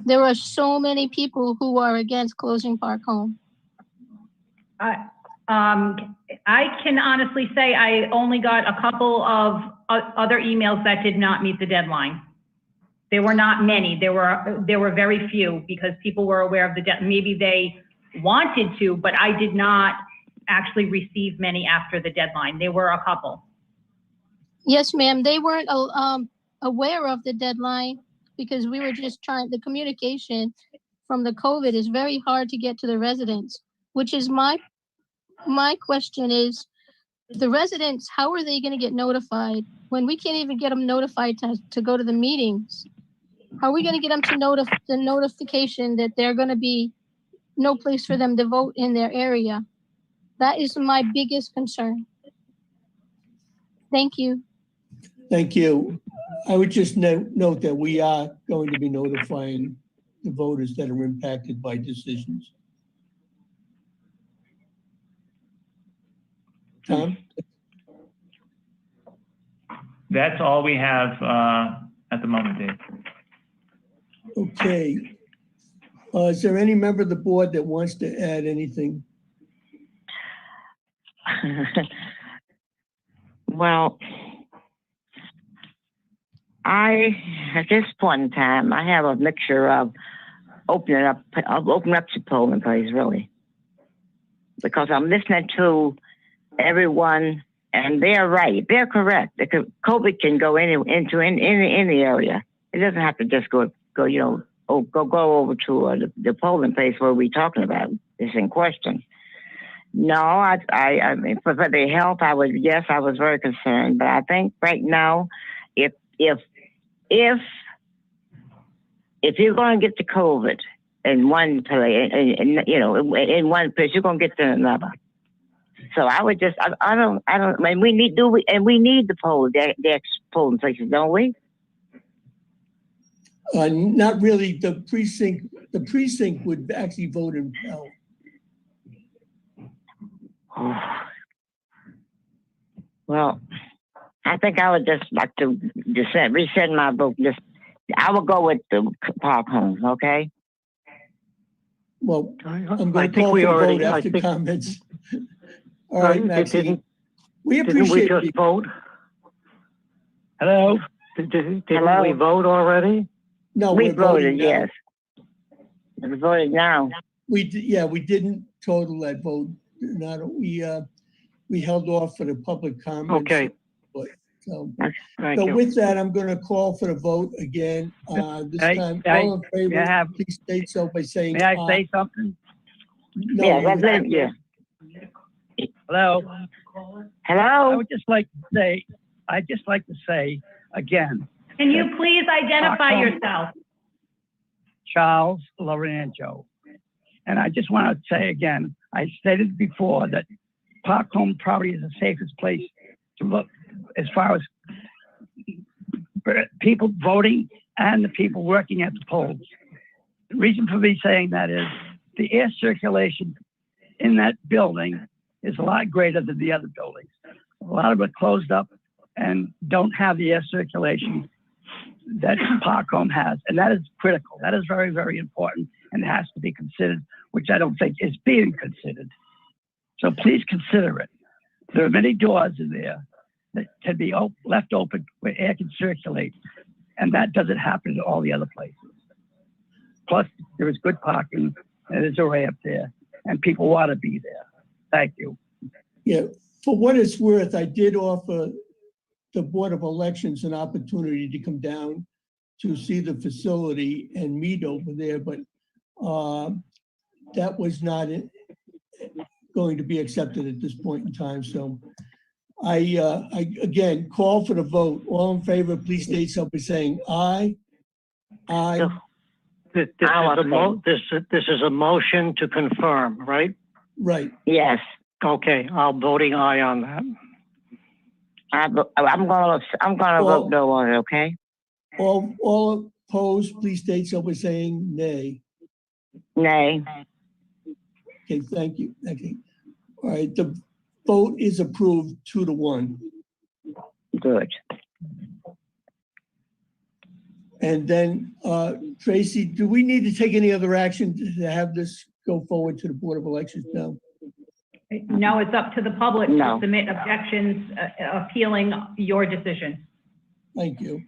There are so many people who are against closing Park Home. I can honestly say I only got a couple of other emails that did not meet the deadline. There were not many. There were very few because people were aware of the deadline. Maybe they wanted to, but I did not actually receive many after the deadline. There were a couple. Yes, ma'am. They weren't. aware of the deadline because we were just trying, the communication from the COVID is very hard to get to the residents, which is my question is, the residents, how are they going to get notified when we can't even get them notified to go to the meetings? How are we going to get them to the notification that they're going to be no place for them to vote in their area? That is my biggest concern. Thank you. Thank you. I would just note that we are going to be notifying the voters that are impacted by decisions. Tom? That's all we have at the moment, Dave. Okay. Is there any member of the board that wants to add anything? Well, at this point in time, I have a mixture of opening up the polling place, really. Because I'm listening to everyone, and they're right. They're correct. Because COVID can go into any area. It doesn't have to just go over to the polling place where we're talking about is in question. No, I mean, for the health, I was very concerned. But I think right now, if you're going to get the COVID in one place, in one place, you're going to get to another. So I would just, I don't, and we need the polling places, don't we? Not really. The precinct would actually vote in Pell. Well, I think I would just like to resend my vote. I will go with the Park Home, okay? Well, I'm going to call for the vote after comments. All right, Maxine. We appreciate Didn't we just vote? Hello? Didn't we vote already? No, we we're voting voted, now. yes. We voted now. We didn't total that vote. We held off for the public comments. Okay. So Thank you. with that, I'm going to call for the vote again. This time, all in favor, please state so by saying May I say something? No, Yeah. Hello? Hello? I would just like to say again. Can you please identify yourself? Charles Lorenzo. And I just want to say again, I stated before that Park Home probably is the safest place to look as far as people voting and the people working at the polls. The reason for me saying that is the air circulation in that building is a lot greater than the other buildings. A lot of them are closed up and don't have the air circulation that Park Home has. And that is critical. That is very, very important and has to be considered, which I don't think is being considered. So please consider it. There are many doors in there that can be left open where air can circulate. And that doesn't happen in all the other places. Plus, there is good parking and there's a ramp there and people want to be there. Thank you. Yeah, for what it's worth, I did offer the Board of Elections an opportunity to come down to see the facility and meet over there, but that was not going to be accepted at this point in time. So I again call for the vote. All in favor, please state so by saying aye. Aye. This is a motion to confirm, right? Right. Yes. Okay, I'm voting aye on that. I'm gonna vote no on it, okay? All opposed, please state so by saying nay. Nay. Okay, thank you. Okay. All right, the vote is approved 2-1. Good. And then, Tracy, do we need to take any other action to have this go forward to the Board of Elections now? No, it's up to the public No. to submit objections appealing your decision. Thank you.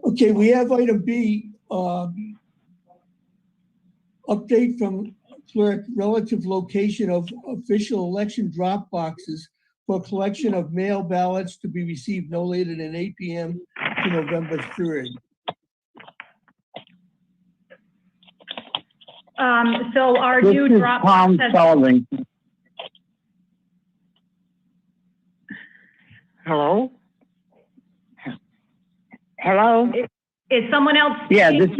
Okay, we have item B, update from clerk relative location of official election drop boxes for collection of mail ballots to be received no later than 8 p.m. to November 3rd. So our This new is drop Tom box has, Sullivan. Hello? Hello? is someone else? Yeah, this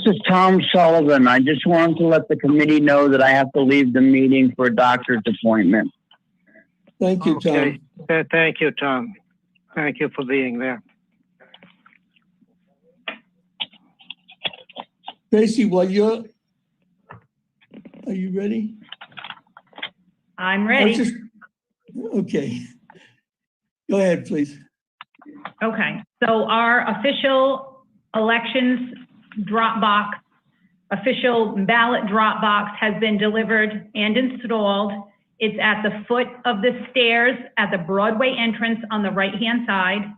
is Tom Sullivan. I just wanted to let the committee know that I have to leave the meeting for a doctor's appointment. Thank you, Tom. Okay. Thank you, Tom. Thank you for being there. Tracy, are you ready? I'm ready. Okay. Go ahead, please. Okay, so our official elections drop box, official ballot drop box has been delivered and installed. It's at the foot of the stairs at the Broadway entrance on the right-hand side.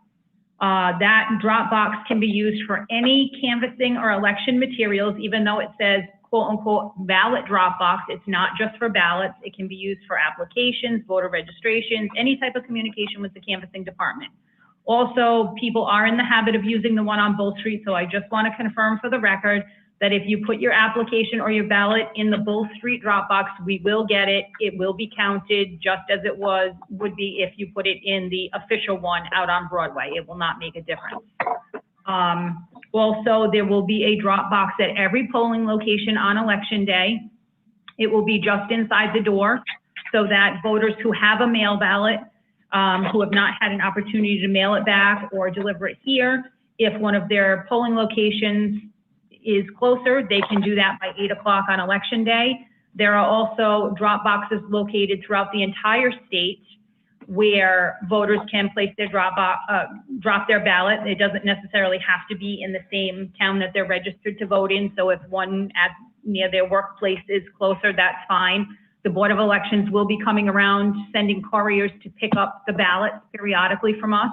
That drop box can be used for any canvassing or election materials, even though it says quote unquote ballot drop box. It's not just for ballots. It can be used for applications, voter registrations, any type of communication with the canvassing department. Also, people are in the habit of using the one on Bull Street, so I just want to confirm for the record that if you put your application or your ballot in the Bull Street drop box, we will get it. It will be counted just as it would be if you put it in the official one out on Broadway. It will not make a difference. Also, there will be a drop box at every polling location on election day. It will be just inside the door so that voters who have a mail ballot, who have not had an opportunity to mail it back or deliver it here, if one of their polling locations is closer, they can do that by 8 o'clock on election day. There are also drop boxes located throughout the entire state where voters can place their drop their ballot. It doesn't necessarily have to be in the same town that they're registered to vote in. So if one near their workplace is closer, that's fine. The Board of Elections will be coming around, sending couriers to pick up the ballots periodically from us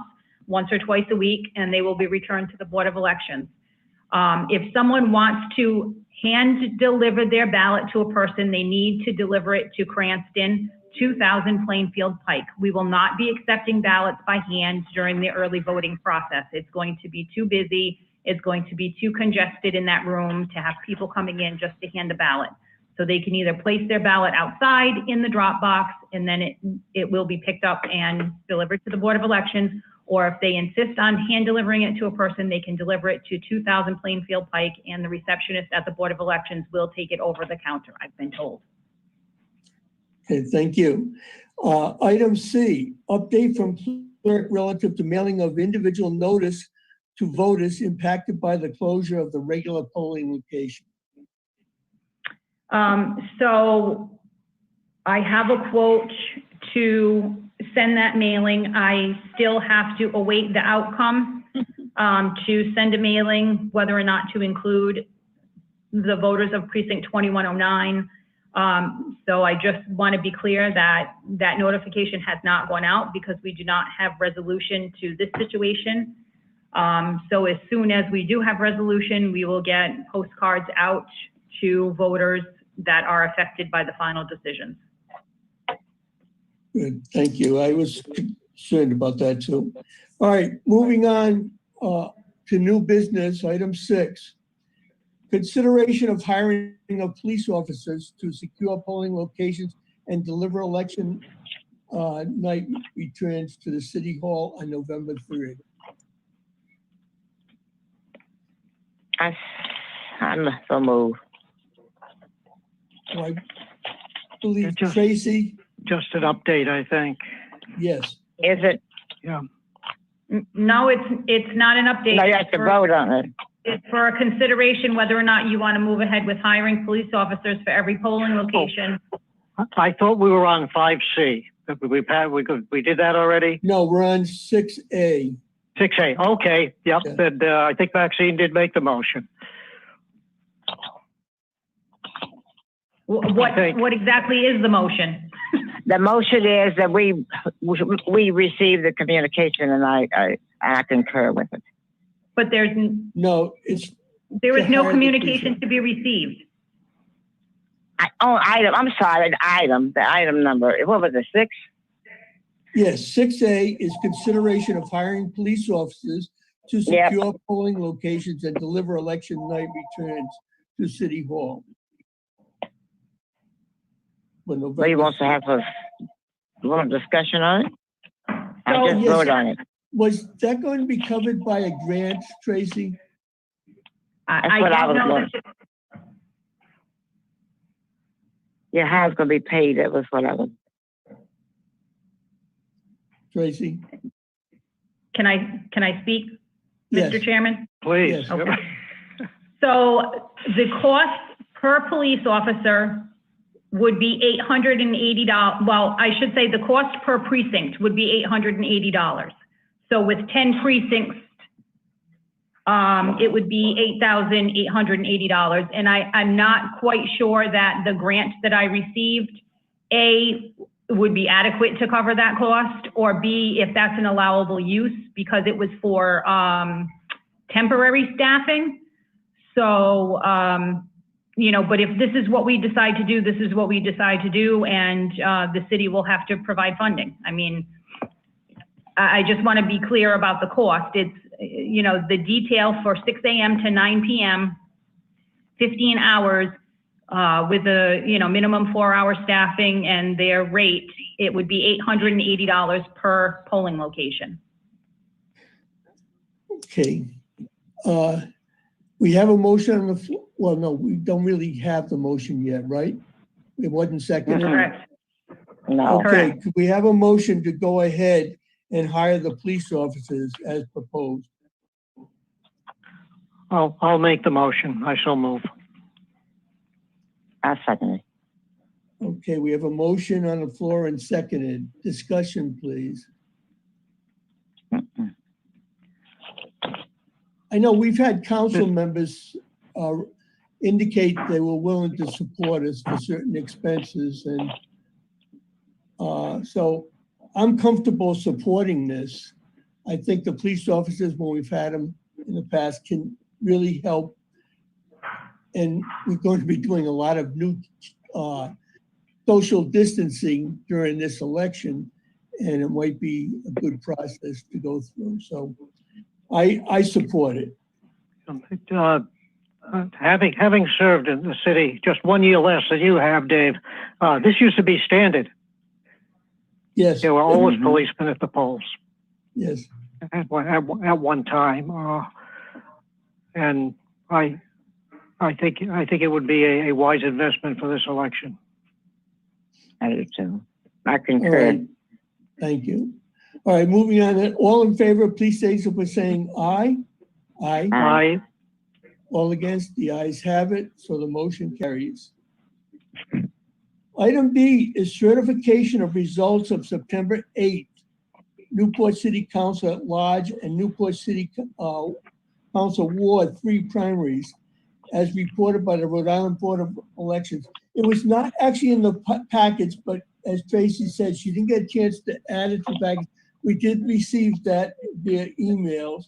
once or twice a week, and they will be returned to the Board of Elections. If someone wants to hand deliver their ballot to a person, they need to deliver it to Cranston, 2000 Plainfield Pike. We will not be accepting ballots by hand during the early voting process. It's going to be too busy. It's going to be too congested in that room to have people coming in just to hand a ballot. So they can either place their ballot outside in the drop box, and then it will be picked up and delivered to the Board of Elections, or if they insist on hand delivering it to a person, they can deliver it to 2000 Plainfield Pike, and the receptionist at the Board of Elections will take it over the counter, I've been told. Okay, thank you. Item C, update from clerk relative to mailing of individual notice to voters impacted by the closure of the regular polling location. So I have a quote to send that mailing. I still have to await the outcome to send a mailing, whether or not to include the voters of precinct 2109. So I just want to be clear that that notification has not gone out because we do not have resolution to this situation. So as soon as we do have resolution, we will get postcards out to voters that are affected by the final decisions. Good, thank you. I was concerned about that too. All right, moving on to new business, item 6. Consideration of hiring of police officers to secure polling locations and deliver election night returns to the City Hall on November 3rd. I'm so moved. I believe Tracy. Just an update, I think. Yes. Is it? Yeah. No, it's not an update. No, you have to vote on it. It's for a consideration whether or not you want to move ahead with hiring police officers for every polling location. I thought we were on 5C. We did that already? No, we're on 6A. 6A, okay, yep. Yeah. And I think Maxine did make the motion. What exactly is the motion? The motion is that we receive the communication, and I concur with it. But there is no communication to be received. I'm sorry, the item number. What was it, 6? Yes, 6A is consideration of hiring police officers to Yep. secure polling locations and deliver election night returns to City Hall. But he wants to have a little discussion on it? I So- just Yes. voted on it. Was that going to be covered by a grant, Tracy? That's what I don't was know going. Yeah, how it's gonna be paid, that was what I was. Tracy? Can I speak, Yes. Mr. Chairman? Please. Yes. Okay. So the cost per police officer would be $880. Well, I should say the cost per precinct would be $880. So with 10 precincts, it would be $8,880. And I'm not quite sure that the grant that I received, A, would be adequate to cover that cost, or B, if that's an allowable use, because it was for temporary staffing. So, you know, but if this is what we decide to do, this is what we decide to do, and the city will have to provide funding. I mean, I just want to be clear about the cost. It's, you know, the detail for 6 a.m. to 9 p.m., 15 hours with a, you know, minimum 4-hour staffing and their rate, it would be $880 per polling location. Okay. We have a motion on the floor. Well, no, we don't really have the motion yet, right? It wasn't seconded. Correct. No. Okay, Correct. could we have a motion to go ahead and hire the police officers as proposed? I'll make the motion. I shall move. I second it. Okay, we have a motion on the floor and seconded. Discussion, please. I know we've had council members indicate they were willing to support us for certain expenses, and so I'm comfortable supporting this. I think the police officers, when we've had them in the past, can really help. And we're going to be doing a lot of new social distancing during this election, and it might be a good process to go through. So I support it. Having served in the city just 1 year less than you have, Dave, this used to be standard. Yes. There were always policemen at the polls. Yes. At one time, and I think it would be a wise investment for this election. I do too. I All concur. right. Thank you. All right, moving on. Then. All in favor, please say so by saying aye. Aye. Aye. All against, the ayes have it, so the motion carries. Item B is certification of results of September 8th, Newport City Council at Large and Newport City Council Ward 3 primaries, as reported by the Rhode Island Board of Elections. It was not actually in the package, but as Tracy said, she didn't get a chance to add it to the package. We did receive that via emails.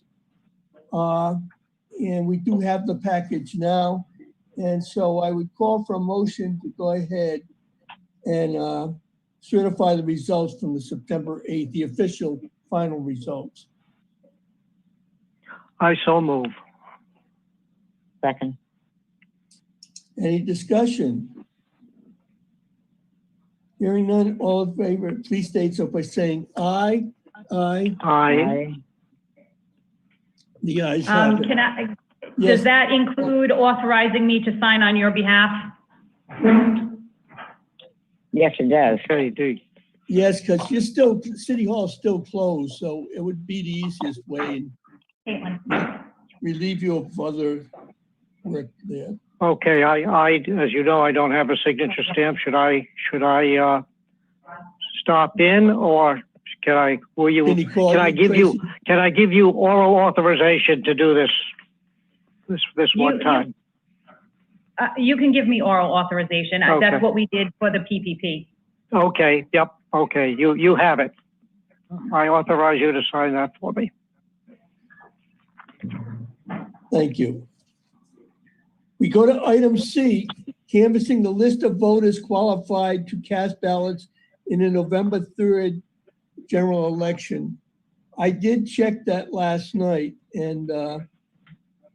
And we do have the package now. And so I would call for a motion to go ahead and certify the results from the September 8th, the official final results. I so move. Second. Any discussion? Hearing none, all in favor, please state so by saying aye. Aye. Aye. The ayes have it. Does that include authorizing me to sign on your behalf? Yes, it does. Okay, Yes, because you're still, City Hall is still closed, so it would be the easiest way and relieve you of other work there. Okay, I, as you know, I don't have a signature stamp. Should I stop in, or can I give you oral authorization to do this one time? You can give me oral authorization. Okay. That's what we did for the PPP. Okay, yep, okay, you have it. I authorize you to sign that for me. Thank you. We go to item C, canvassing the list of voters qualified to cast ballots in the November 3rd general election. I did check that last night, and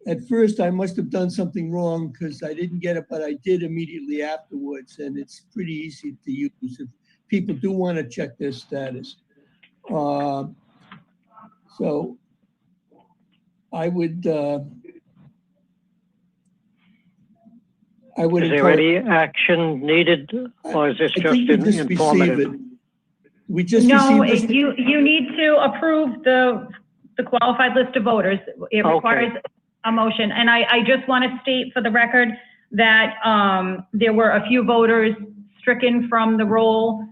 at first I must have done something wrong because I didn't get it, but I did immediately afterwards, and it's pretty easy to use if people do want to check their status. So I would Is there any action needed, or is this I just think we just receive informative? it. We just No, received this. you need to approve the qualified list of voters. It Okay. requires a motion. And I just want to state for the record that there were a few voters stricken from the roll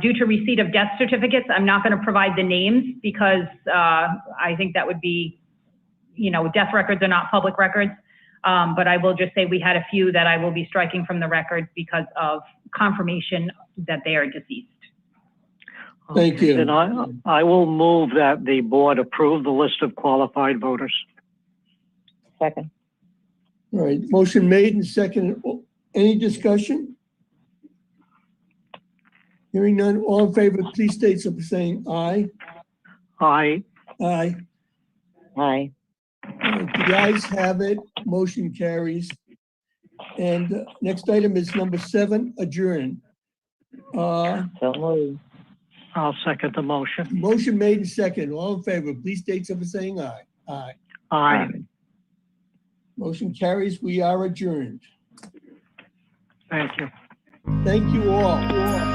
due to receipt of death certificates. I'm not going to provide the names because I think that would be, death records are not public records. But I will just say we had a few that I will be striking from the records because of confirmation that they are deceased. Thank you. Then I will move that the board approve the list of qualified voters. Second. All right, motion made and seconded. Any discussion? Hearing none, all in favor, please state so by saying aye. Aye. Aye. Aye. The ayes have it, motion carries. And next item is number 7, adjourn. So moved. I'll second the motion. Motion made and seconded. All in favor, please state so by saying aye. Aye. Aye. Motion carries. We are adjourned. Thank you. Thank you all.